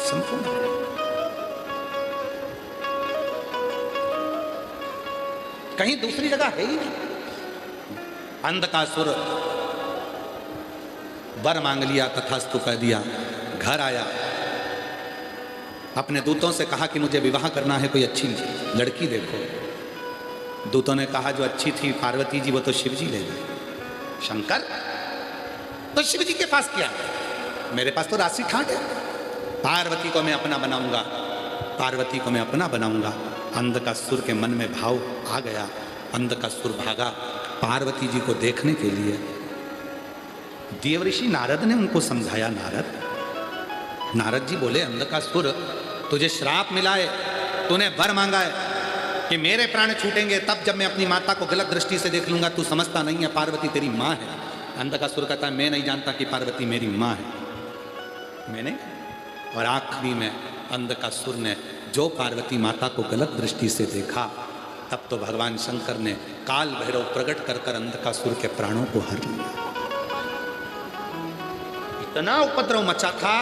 संपूर्ण। कहीं दूसरी जगह है ही नहीं। अंधकासुर वर मांग लिया, तथास्तु कह दिया, घर आया, अपने दूतों से कहा कि मुझे विवाह करना है, कोई अच्छी लड़की देखो। दूतों ने कहा जो अच्छी थी पार्वती जी, वो तो शिव जी ले गए। शंकर तो शिव जी के पास क्या है, मेरे पास तो राशि ठाट है, पार्वती को मैं अपना बनाऊंगा, पार्वती को मैं अपना बनाऊंगा। अंधकासुर के मन में भाव आ गया, अंधकासुर भागा पार्वती जी को देखने के लिए। देवऋषि नारद ने उनको समझाया। नारद जी बोले अंधकासुर तुझे श्राप मिला है, तूने वर मांगा है कि मेरे प्राण छूटेंगे तब जब मैं अपनी माता को गलत दृष्टि से देख लूंगा, तू समझता नहीं है पार्वती तेरी माँ है। अंधकासुर कहता है मैं नहीं जानता कि पार्वती मेरी माँ है, मैंने। और आखिरी में अंधकासुर ने जो पार्वती माता को गलत दृष्टि से देखा, तब तो भगवान शंकर ने काल भैरव प्रकट कर कर अंधकासुर के प्राणों को हर लिया। इतना उपद्रव मचा था,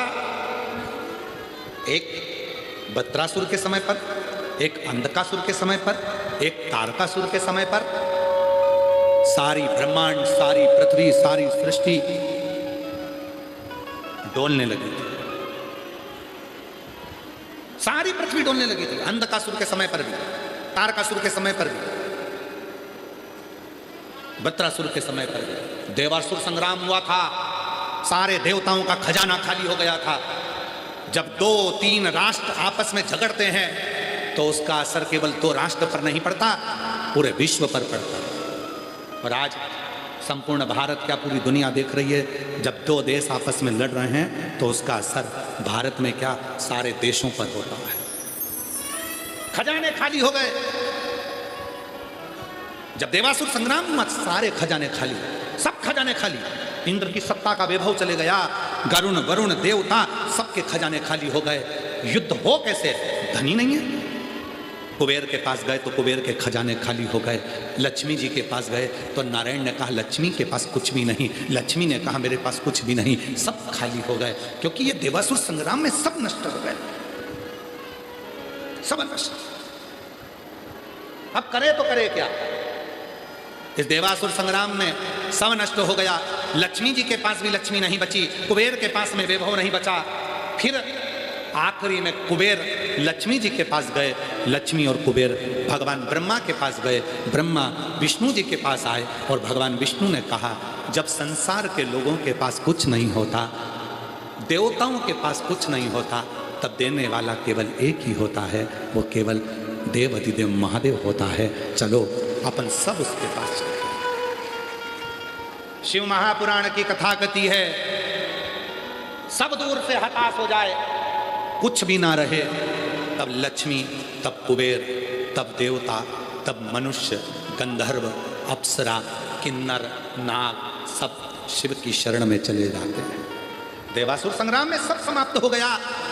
एक बत्रासुर के समय पर, एक अंधकासुर के समय पर, एक तारकासुर के समय पर, सारी ब्रह्मांड, सारी पृथ्वी, सारी सृष्टि डोलने लगी थी, सारी पृथ्वी डोलने लगी थी। अंधकासुर के समय पर भी, तारकासुर के समय पर भी, बत्रासुर के समय पर भी। देवासुर संग्राम हुआ था, सारे देवताओं का खजाना खाली हो गया था। जब 2-3 राष्ट्र आपस में झगड़ते हैं तो उसका असर केवल 2 राष्ट्र पर नहीं पड़ता, पूरे विश्व पर पड़ता है। और आज संपूर्ण भारत, क्या पूरी दुनिया देख रही है, जब 2 देश आपस में लड़ रहे हैं तो उसका असर भारत में क्या सारे देशों पर होता है। खजाने खाली हो गए। जब देवासुर संग्राम हुआ सारे खजाने खाली, सब खजाने खाली। इंद्र की सत्ता का वैभव चले गया, गरुण वरुण देवता सबके खजाने खाली हो गए। युद्ध हो कैसे, धनी नहीं है, कुबेर के पास गए तो कुबेर के खजाने खाली हो गए। लक्ष्मी जी के पास गए तो नारायण ने कहा लक्ष्मी के पास कुछ भी नहीं। लक्ष्मी ने कहा मेरे पास कुछ भी नहीं, सब खाली हो गए, क्योंकि ये देवासुर संग्राम में सब नष्ट हो गए, सब नष्ट। अब करे तो करे क्या? इस देवासुर संग्राम में सब नष्ट हो गया। लक्ष्मी जी के पास भी लक्ष्मी नहीं बची, कुबेर के पास में वैभव नहीं बचा। फिर आखिरी में कुबेर लक्ष्मी जी के पास गए, लक्ष्मी और कुबेर भगवान ब्रह्मा के पास गए। ब्रह्मा विष्णु जी के पास आए और भगवान विष्णु ने कहा जब संसार के लोगों के पास कुछ नहीं होता, देवताओं के पास कुछ नहीं होता, तब देने वाला केवल एक ही होता है, वो केवल देव अधिदेव महादेव होता है। चलो अपन सब उसके पास चले। शिव महापुराण की कथा कहती है सब दूर से हताश हो जाए, कुछ भी ना रहे, तब लक्ष्मी, तब कुबेर, तब देवता, तब मनुष्य, गंधर्व, अप्सरा, किन्नर, नाग सब शिव की शरण में चले जाते हैं। देवासुर संग्राम में सब समाप्त हो गया।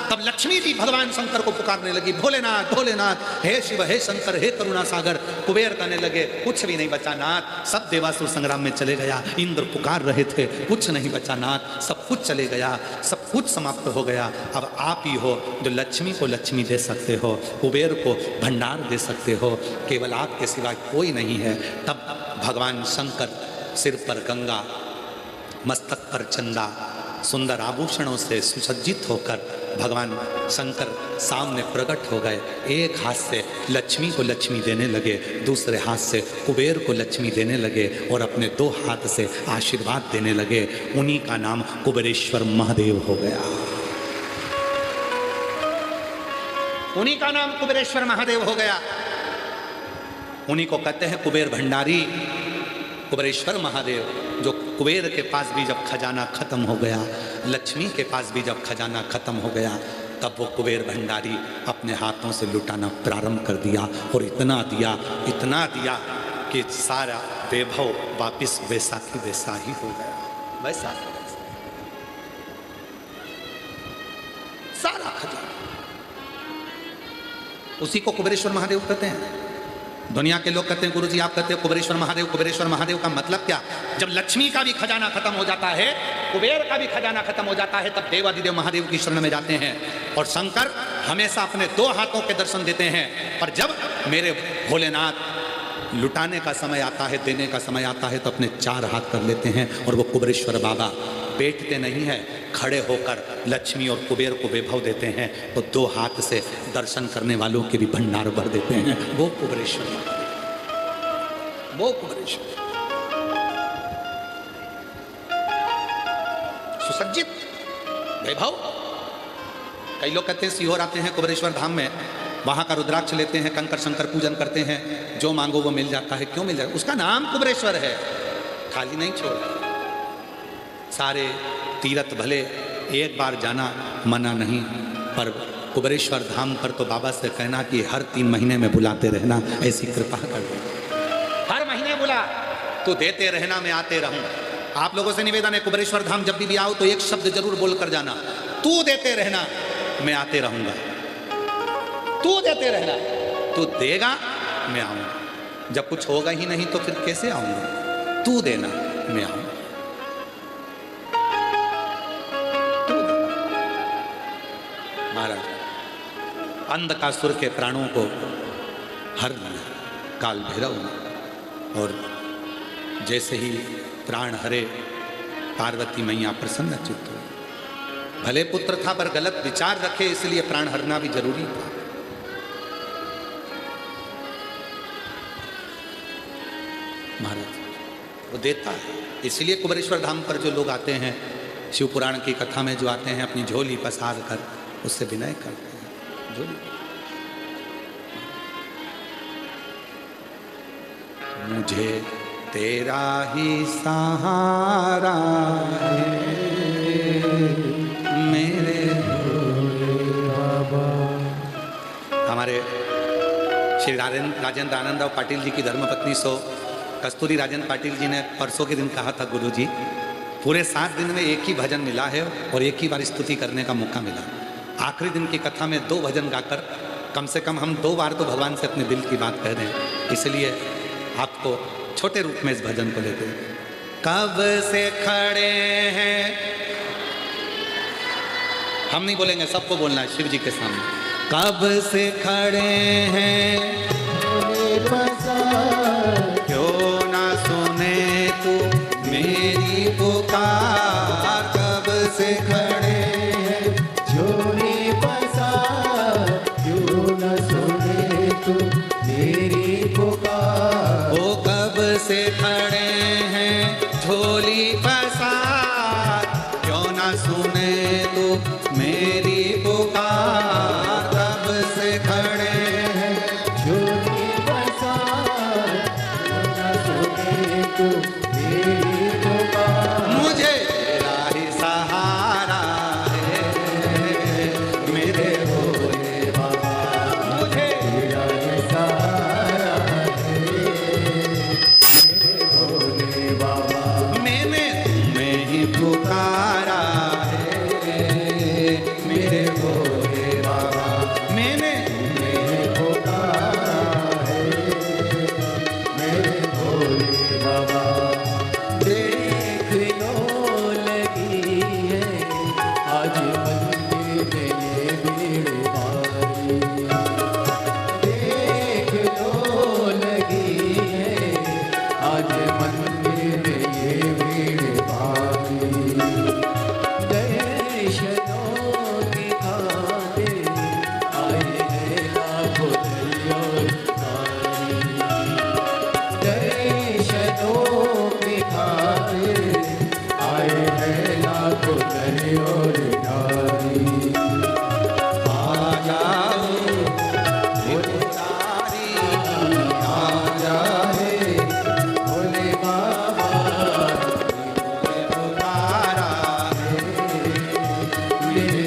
तब लक्ष्मी जी भगवान शंकर को पुकारने लगी, भोलेनाथ भोलेनाथ, हे शिव हे शंकर हे करुणा सागर। कुबेर कहने लगे कुछ भी नहीं बचा नाथ, सब देवासुर संग्राम में चले गया। इंद्र पुकार रहे थे, कुछ नहीं बचा नाथ, सब कुछ चले गया, सब कुछ समाप्त हो गया। अब आप ही हो जो लक्ष्मी को लक्ष्मी दे सकते हो, कुबेर को भंडार दे सकते हो, केवल आपके सिवा कोई नहीं है। तब भगवान शंकर सिर पर गंगा, मस्तक पर चंदा, सुंदर आभूषणों से सुसज्जित होकर भगवान शंकर सामने प्रकट हो गए। एक हाथ से लक्ष्मी को लक्ष्मी देने लगे, दूसरे हाथ से कुबेर को लक्ष्मी देने लगे और अपने दो हाथ से आशीर्वाद देने लगे। उन्हीं का नाम कुबेरेश्वर महादेव हो गया। उन्हीं का नाम कुबेरेश्वर महादेव हो गया। उन्हीं को कहते हैं कुबेर भंडारी, कुबेरेश्वर महादेव। जो कुबेर के पास भी जब खजाना खत्म हो गया, लक्ष्मी के पास भी जब खजाना खत्म हो गया, तब वो कुबेर भंडारी अपने हाथों से लुटाना प्रारंभ कर दिया और इतना दिया कि सारा वैभव वापिस वैसा की वैसा ही हो गया। वैसा सारा खजाना, उसी को कुबेरेश्वर महादेव कहते हैं। दुनिया के लोग कहते हैं गुरुजी आप कहते हैं कुबेरेश्वर महादेव, कुबेरेश्वर महादेव का मतलब क्या? जब लक्ष्मी का भी खजाना खत्म हो जाता है, कुबेर का भी खजाना खत्म हो जाता है, तब देवाधिदेव महादेव की शरण में जाते हैं। और शंकर हमेशा अपने दो हाथों के दर्शन देते हैं, पर जब मेरे भोलेनाथ लुटाने का समय आता है, देने का समय आता है, तो अपने चार हाथ कर लेते हैं और वो कुबेरेश्वर बाबा बैठते नहीं है, खड़े होकर लक्ष्मी और कुबेर को वैभव देते हैं। तो दो हाथ से दर्शन करने वालों के भी भंडार भर देते हैं। वो कुबेरेश्वर, वो कुबेरेश्वर सुसज्जित वैभव। कई लोग कहते हैं सीहोर आते हैं कुबेरेश्वर धाम में, वहां का रुद्राक्ष लेते हैं, कंकर शंकर पूजन करते हैं, जो मांगो वो मिल जाता है। क्यों मिल जाता है? उसका नाम कुबेरेश्वर है, खाली नहीं छोड़। सारे तीर्थ भले एक बार जाना मना नहीं, पर कुबेरेश्वर धाम पर तो बाबा से कहना कि हर 3 महीने में बुलाते रहना, ऐसी कृपा कर दो। हर महीने बुला, तो देते रहना, मैं आते रहूंगा। आप लोगों से निवेदन है कुबेरेश्वर धाम जब भी आओ तो एक शब्द जरूर बोल कर जाना, तू देते रहना मैं आते रहूंगा। तू देते रहना, तू देगा मैं आऊंगा। जब कुछ होगा ही नहीं तो फिर कैसे आऊंगा? तू देना मैं आऊंगा। महाराज अंधकासुर के प्राणों को हर लिया काल भैरव ने, और जैसे ही प्राण हरे पार्वती मैया प्रसन्न चित्त हुई। भले पुत्र था पर गलत विचार रखे, इसलिए प्राण हरना भी जरूरी था। महाराज वो देता है, इसलिए कुबेरेश्वर धाम पर जो लोग आते हैं, शिव पुराण की कथा में जो आते हैं, अपनी झोली पसार कर उससे विनय करते हैं। झोली मुझे तेरा ही सहारा है मेरे बाबा। हमारे श्री राजेंद्र आनंदराव पाटिल जी की धर्मपत्नी कस्तूरी राजेंद्र पाटिल जी ने परसों के दिन कहा था, गुरुजी पूरे 7 दिन में एक ही भजन मिला है और एक ही बार स्तुति करने का मौका मिला। आखिरी दिन की कथा में 2 भजन गाकर कम से कम हम 2 बार तो भगवान से अपने दिल की बात कह दें, इसलिए आपको छोटे रूप में इस भजन को लेते हैं। कब से खड़े हैं, हम नहीं बोलेंगे, सबको बोलना है शिव जी के सामने। कब से खड़े हैं क्यों ना सुने तू मेरी पुकार। कब से खड़े हैं झोली पसार, क्यों न सुने तू मेरी पुकार। वो कब से खड़े हैं झोली पसार, क्यों ना सुने तू मेरी पुकार। कब से खड़े हैं झोली पसार, क्यों न सुने तू मेरी पुकार। मुझे तेरा ही सहारा है मेरे भोले बाबा। मुझे तेरा ही सहारा है मेरे भोले बाबा। मैंने तुम्हें ही पुकारा है मेरे भोले बाबा। मैंने तुम्हें पुकारा है मेरे भोले बाबा। देख लो लगी है आज मंदिर में ये भीड़ भारी। देख लो लगी है आज मंदिर में ये भीड़ भारी। दर्शनों की खातिर आए हैं लाखों दरियों नारी। दर्शनों की खातिर आए हैं लाखों दरियों नारी। आ जाओ त्रिपुरारी, आ जाए भोले बाबा जाए पुकारा है मेरे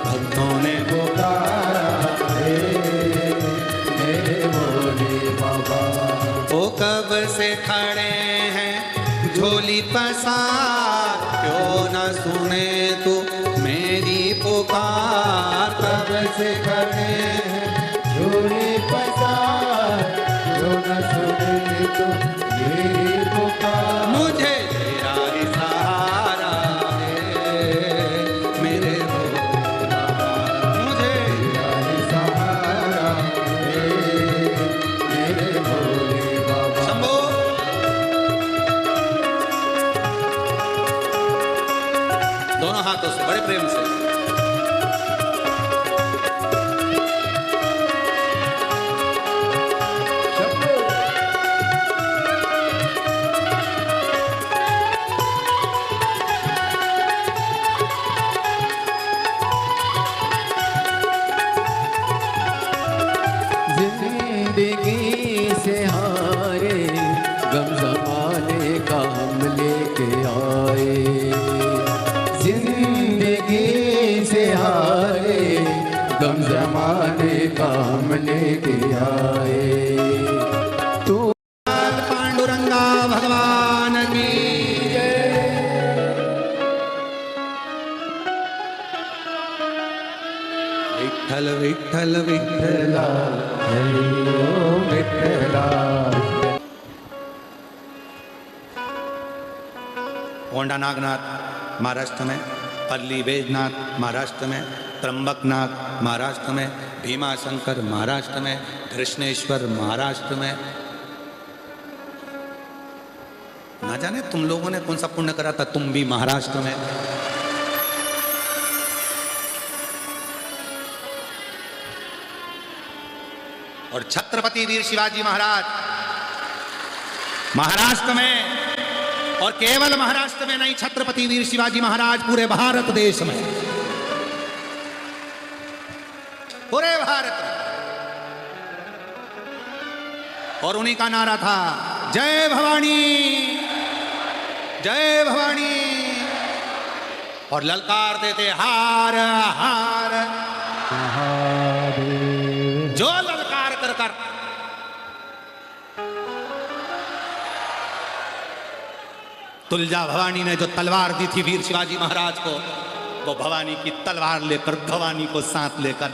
भक्तों ने पुकारा है मेरे भोले बाबा। वो कब से खड़े हैं झोली पसार, क्यों न सुने तू मेरी पुकार। कब से खड़े हैं झोली पसार, क्यों न सुने तू मेरी पुकार। मुझे तेरा ही सहारा है मेरे भोले बाबा। मुझे तेरा ही सहारा है मेरे भोले बाबा। शंभो दोनों हाथों से बड़े प्रेम से। जिंदगी से हारे गम जमाने का हम लेके आए। जिंदगी से हारे गम जमाने का हम लेके आए। तू पांडुरंगा भगवान की विठ्ठल विठ्ठल विठ्ठल। हरि ओम विठ्ठला। होंडा नागनाथ महाराष्ट्र में, पल्ली बैजनाथ महाराष्ट्र में, त्र्यंबकनाथ महाराष्ट्र में, भीमाशंकर महाराष्ट्र में, कृष्णेश्वर महाराष्ट्र में। ना जाने तुम लोगों ने कौन सा पुण्य करा था, तुम भी महाराष्ट्र में। और छत्रपति वीर शिवाजी महाराज महाराष्ट्र में, और केवल महाराष्ट्र में नहीं, छत्रपति वीर शिवाजी महाराज पूरे भारत देश में, पूरे भारत में। और उन्हीं का नारा था जय भवानी, जय भवानी। और ललकारते थे हार हार, जो ललकार कर कर तुलजा भवानी ने जो तलवार दी थी वीर शिवाजी महाराज को, वो भवानी की तलवार लेकर, भवानी को साथ लेकर,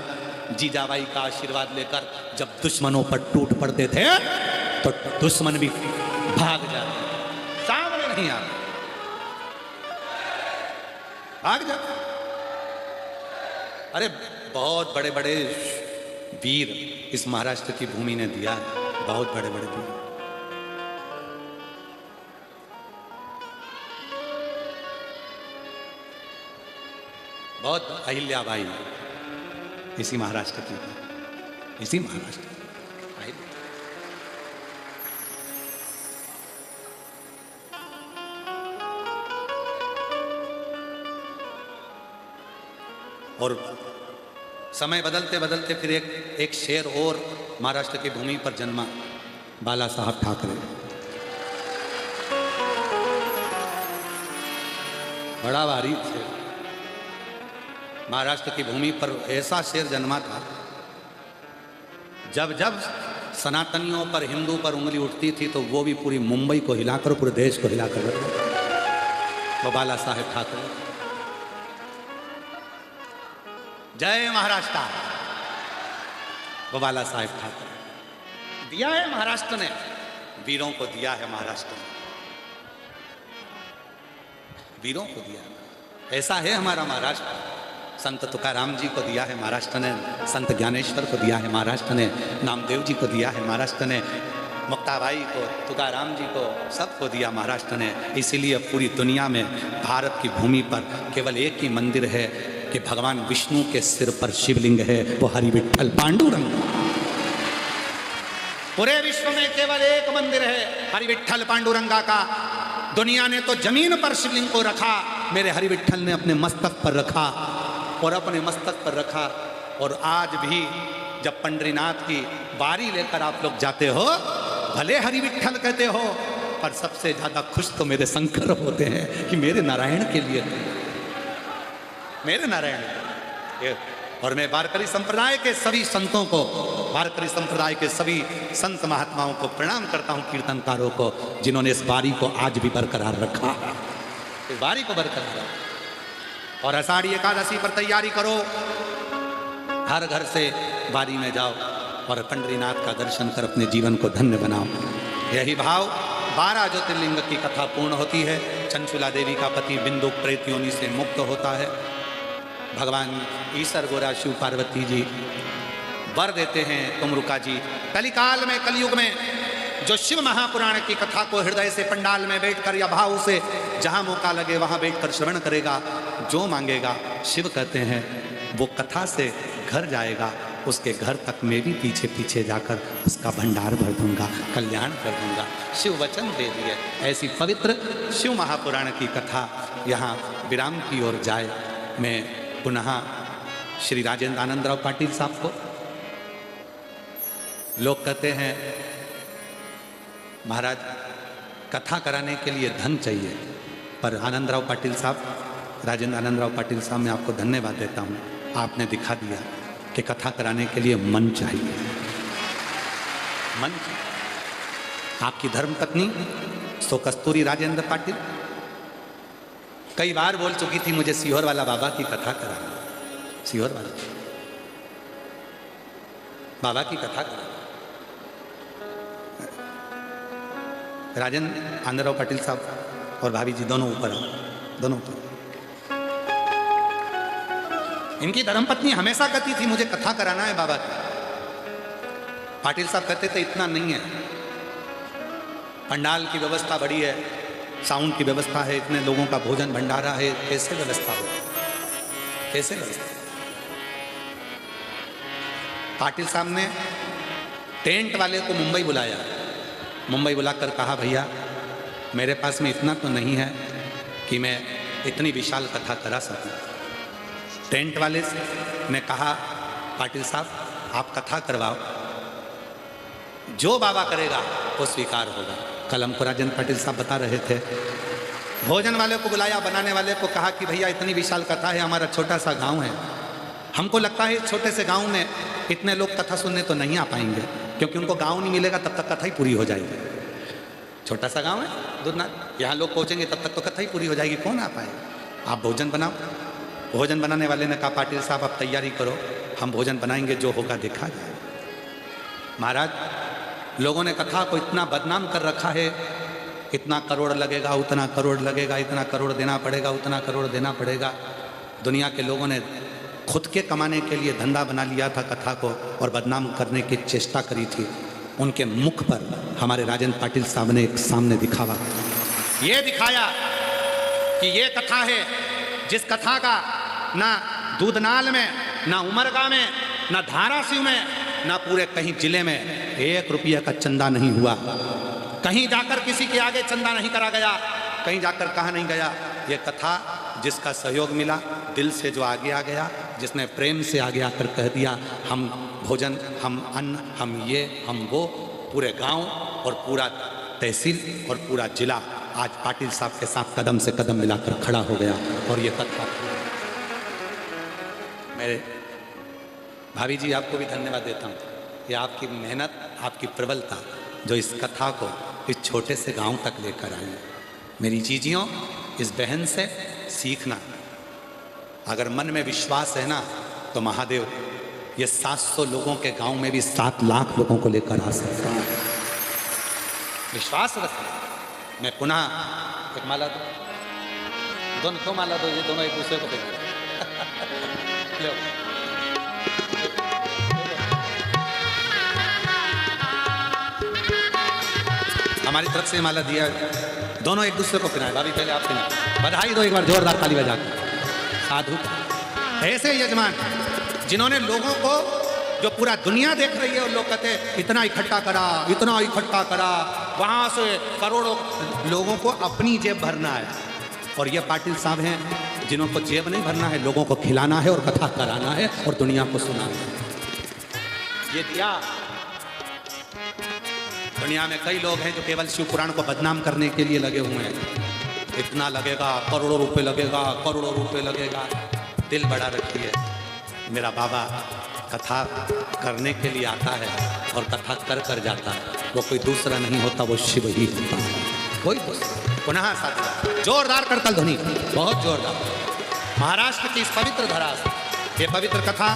जीजाबाई का आशीर्वाद लेकर जब दुश्मनों पर टूट पड़ते थे तो दुश्मन भी भाग जाते, सामने नहीं आते, भाग जाते। अरे बहुत बड़े बड़े वीर इस महाराष्ट्र की भूमि ने दिया है, बहुत बड़े बड़े वीर। बहुत अहिल्याबाई इसी महाराष्ट्र की, इसी महाराष्ट्र की अहिल्या। और समय बदलते बदलते फिर एक शेर और महाराष्ट्र की भूमि पर जन्मा, बाला साहब ठाकरे। बड़ा भारी शेर, महाराष्ट्र की भूमि पर ऐसा शेर जन्मा था, जब जब सनातनियों पर, हिंदू पर उंगली उठती थी तो वो भी पूरी मुंबई को हिलाकर, पूरे देश को हिलाकर रख देता। वो बाला साहेब ठाकरे। जय महाराष्ट्र। वो बाला साहेब ठाकरे। दिया है महाराष्ट्र ने, वीरों को दिया है महाराष्ट्र ने, वीरों को दिया है। ऐसा है हमारा महाराष्ट्र। संत तुकाराम जी को दिया है महाराष्ट्र ने, संत ज्ञानेश्वर को दिया है महाराष्ट्र ने, नामदेव जी को दिया है महाराष्ट्र ने, मुक्ताबाई को, तुकाराम जी को, सबको दिया महाराष्ट्र ने। इसीलिए पूरी दुनिया में भारत की भूमि पर केवल एक ही मंदिर है कि भगवान विष्णु के सिर पर शिवलिंग है, वो हरि विठ्ठल पांडुरंग। पूरे विश्व में केवल एक मंदिर है हरि विठ्ठल पांडुरंगा का। दुनिया ने तो जमीन पर शिवलिंग को रखा, मेरे हरि विठ्ठल ने अपने मस्तक पर रखा, और अपने मस्तक पर रखा। और आज भी जब पंढरीनाथ की बारी लेकर आप लोग जाते हो, भले हरि विठ्ठल कहते हो, पर सबसे ज्यादा खुश तो मेरे शंकर होते हैं कि मेरे नारायण के लिए, मेरे नारायण। और मैं वारकरी संप्रदाय के सभी संतों को, वारकरी संप्रदाय के सभी संत महात्माओं को प्रणाम करता हूँ, कीर्तनकारों को, जिन्होंने इस बारी को आज भी बरकरार रखा, इस बारी को बरकरार रखा। और आषाढ़ी एकादशी पर तैयारी करो, हर घर से बारी में जाओ और पंढरीनाथ का दर्शन कर अपने जीवन को धन्य बनाओ। यही भाव 12 ज्योतिर्लिंग की कथा पूर्ण होती है। चंचुला देवी का पति बिंदु प्रेत योनि से मुक्त होता है। भगवान ईश्वर गोरा शिव पार्वती जी वर देते हैं कुमरुका जी। कलिकाल में, कलयुग में जो शिव महापुराण की कथा को हृदय से पंडाल में बैठकर या भाव से जहां मौका लगे वहां बैठकर श्रवण करेगा, जो मांगेगा शिव कहते हैं वो कथा से घर जाएगा, उसके घर तक मैं भी पीछे पीछे जाकर उसका भंडार भर दूंगा, कल्याण कर दूंगा। शिव वचन दे दिए। ऐसी पवित्र शिव महापुराण की कथा यहाँ विराम की ओर जाए। मैं पुनः श्री राजेंद्र आनंदराव पाटिल साहब को, लोग कहते हैं महाराज कथा कराने के लिए धन चाहिए, पर आनंदराव पाटिल साहब, राजेंद्र आनंदराव पाटिल साहब, मैं आपको धन्यवाद देता हूँ। आपने दिखा दिया कि कथा कराने के लिए मन चाहिए, मन चाहिए। आपकी धर्मपत्नी सो कस्तूरी राजेंद्र पाटिल कई बार बोल चुकी थी मुझे सीहोर वाला बाबा की कथा कराना, सीहोर वाला बाबा की कथा कराना। राजेंद्र आनंदराव पाटिल साहब और भाभी जी दोनों ऊपर आओ, दोनों ऊपर। इनकी धर्मपत्नी हमेशा कहती थी मुझे कथा कराना है बाबा की। पाटिल साहब कहते थे इतना नहीं है, पंडाल की व्यवस्था बड़ी है, साउंड की व्यवस्था है, इतने लोगों का भोजन भंडारा है, कैसे व्यवस्था हो, कैसे व्यवस्था। पाटिल साहब ने टेंट वाले को मुंबई बुलाया, मुंबई बुलाकर कहा भैया मेरे पास में इतना तो नहीं है कि मैं इतनी विशाल कथा करा सकूं। टेंट वाले ने कहा पाटिल साहब आप कथा करवाओ, जो बाबा करेगा वो स्वीकार होगा। कल हमको राजेंद्र पाटिल साहब बता रहे थे, भोजन वाले को बुलाया, बनाने वाले को कहा कि भैया इतनी विशाल कथा है, हमारा छोटा सा गांव है, हमको लगता है इस छोटे से गांव में इतने लोग कथा सुनने तो नहीं आ पाएंगे, क्योंकि उनको गांव नहीं मिलेगा तब तक कथा ही पूरी हो जाएगी। छोटा सा गांव है दूधनाथ, यहाँ लोग पहुँचेंगे तब तक तो कथा ही पूरी हो जाएगी, कौन आ पाएगा। आप भोजन बनाओ, भोजन बनाने वाले ने कहा पाटिल साहब आप तैयारी करो, हम भोजन बनाएंगे, जो होगा देखा जाए। महाराज, लोगों ने कथा को इतना बदनाम कर रखा है, इतना करोड़ लगेगा, उतना करोड़ लगेगा, इतना करोड़ देना पड़ेगा, उतना करोड़ देना पड़ेगा। दुनिया के लोगों ने खुद के कमाने के लिए धंधा बना लिया था कथा को और बदनाम करने की चेष्टा करी थी। उनके मुख पर हमारे राजेंद्र पाटिल साहब ने एक सामने दिखावा, ये दिखाया कि ये कथा है जिस कथा का ना दूधनाल में, ना उमरगा में, ना धाराशिव में, ना पूरे कहीं जिले में 1 रुपये का चंदा नहीं हुआ। कहीं जाकर किसी के आगे चंदा नहीं करा गया, कहीं जाकर कहा नहीं गया। ये कथा जिसका सहयोग मिला, दिल से जो आगे आ गया, जिसने प्रेम से आगे आकर कह दिया हम भोजन, हम अन्न, हम ये, हम वो, पूरे गांव और पूरा तहसील और पूरा जिला आज पाटिल साहब के साथ कदम से कदम मिलाकर खड़ा हो गया। और ये कथा, मेरे भाभी जी आपको भी धन्यवाद देता हूँ। ये आपकी मेहनत, आपकी प्रबलता जो इस कथा को इस छोटे से गांव तक लेकर आई। मेरी जीजियों, इस बहन से सीखना, अगर मन में विश्वास है ना तो महादेव ये 700 लोगों के गांव में भी 7 लाख लोगों को लेकर आ सकता है। विश्वास रखना। मैं पुनः एक माला दो, दोनों क्यों माला दो, ये दोनों एक दूसरे को देंगे। लो। हमारी तरफ से माला दिया, दोनों एक दूसरे को पिनाए। भाभी पहले आप पिनाए, बधाई दो एक बार जोरदार ताली बजा के। साधु ऐसे यजमान जिन्होंने लोगों को, जो पूरा दुनिया देख रही है और लोग कहते हैं इतना इकट्ठा करा, इतना इकट्ठा करा, वहां से करोड़ों लोगों को अपनी जेब भरना है। और ये पाटिल साहब हैं जिन्होंने जेब नहीं भरना है, लोगों को खिलाना है और कथा कराना है और दुनिया को सुनाना है। ये दिया। दुनिया में कई लोग हैं जो केवल शिव पुराण को बदनाम करने के लिए लगे हुए हैं। इतना लगेगा, करोड़ों रुपए लगेगा, करोड़ों रुपए लगेगा। दिल बड़ा रखिए। मेरा बाबा कथा करने के लिए आता है और कथा कर कर जाता है। वो कोई दूसरा नहीं होता, वो शिव ही होता है, कोई दूसरा। पुनः साथ जोरदार करतल ध्वनि, बहुत जोरदार। महाराष्ट्र की इस पवित्र धरा से ये पवित्र कथा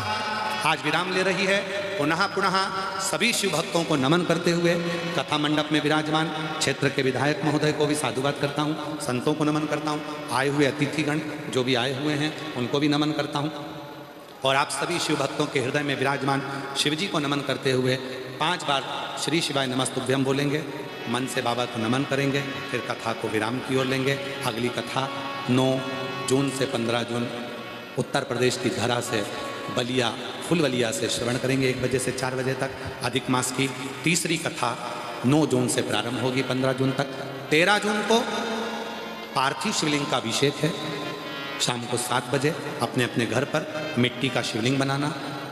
आज विराम ले रही है। पुनः पुनः सभी शिव भक्तों को नमन करते हुए कथा मंडप में विराजमान क्षेत्र के विधायक महोदय को भी साधुवाद करता हूँ, संतों को नमन करता हूँ, आए हुए अतिथिगण जो भी आए हुए हैं उनको भी नमन करता हूँ। और आप सभी शिव भक्तों के हृदय में विराजमान शिव जी को नमन करते हुए 5 बार श्री शिवाय नमस्तुभ्यम बोलेंगे, मन से बाबा को नमन करेंगे, फिर कथा को विराम की ओर लेंगे। अगली कथा 9 जून से 15 जून उत्तर प्रदेश की धरा से बलिया, फुलवलिया से श्रवण करेंगे 1 बजे से 4 बजे तक। अधिक मास की तीसरी कथा 9 जून से प्रारंभ होगी 15 जून तक। 13 जून को पार्थिव शिवलिंग का अभिषेक है। शाम को 7 बजे अपने अपने घर पर मिट्टी का शिवलिंग बनाना।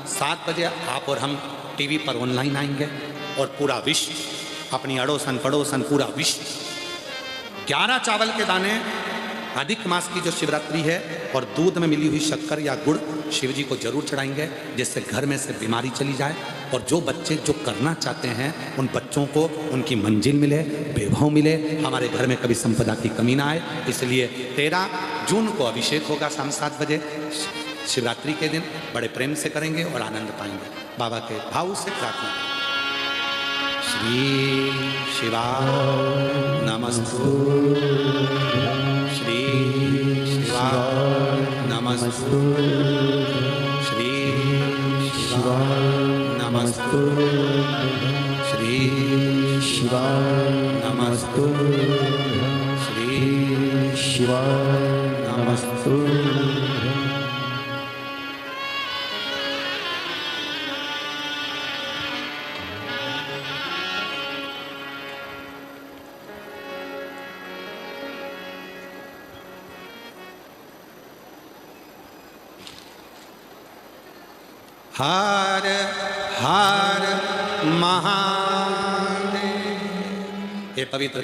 7 बजे आप और हम टीवी पर ऑनलाइन आएंगे और पूरा विश्व, अपनी अड़ोसन पड़ोसन पूरा विश्व 11 चावल के दाने, अधिक मास की जो शिवरात्रि है, और दूध में मिली हुई शक्कर या गुड़ शिव जी को जरूर चढ़ाएंगे, जिससे घर में से बीमारी चली जाए। और जो बच्चे जो करना चाहते हैं उन बच्चों को उनकी मंजिल मिले, वैभव मिले, हमारे घर में कभी संपदा की कमी ना आए। इसलिए 13 जून को अभिषेक होगा शाम 7 बजे। शिवरात्रि के दिन बड़े प्रेम से करेंगे और आनंद पाएंगे। बाबा के भाव से प्रार्थना। श्री शिवाय नमस्तु, श्री शिवाय नमस्तु, श्री शिवाय नमस्तु, श्री शिवाय नमस्तु, श्री शिवाय नमस्तु। हर हर महादेव। ये पवित्र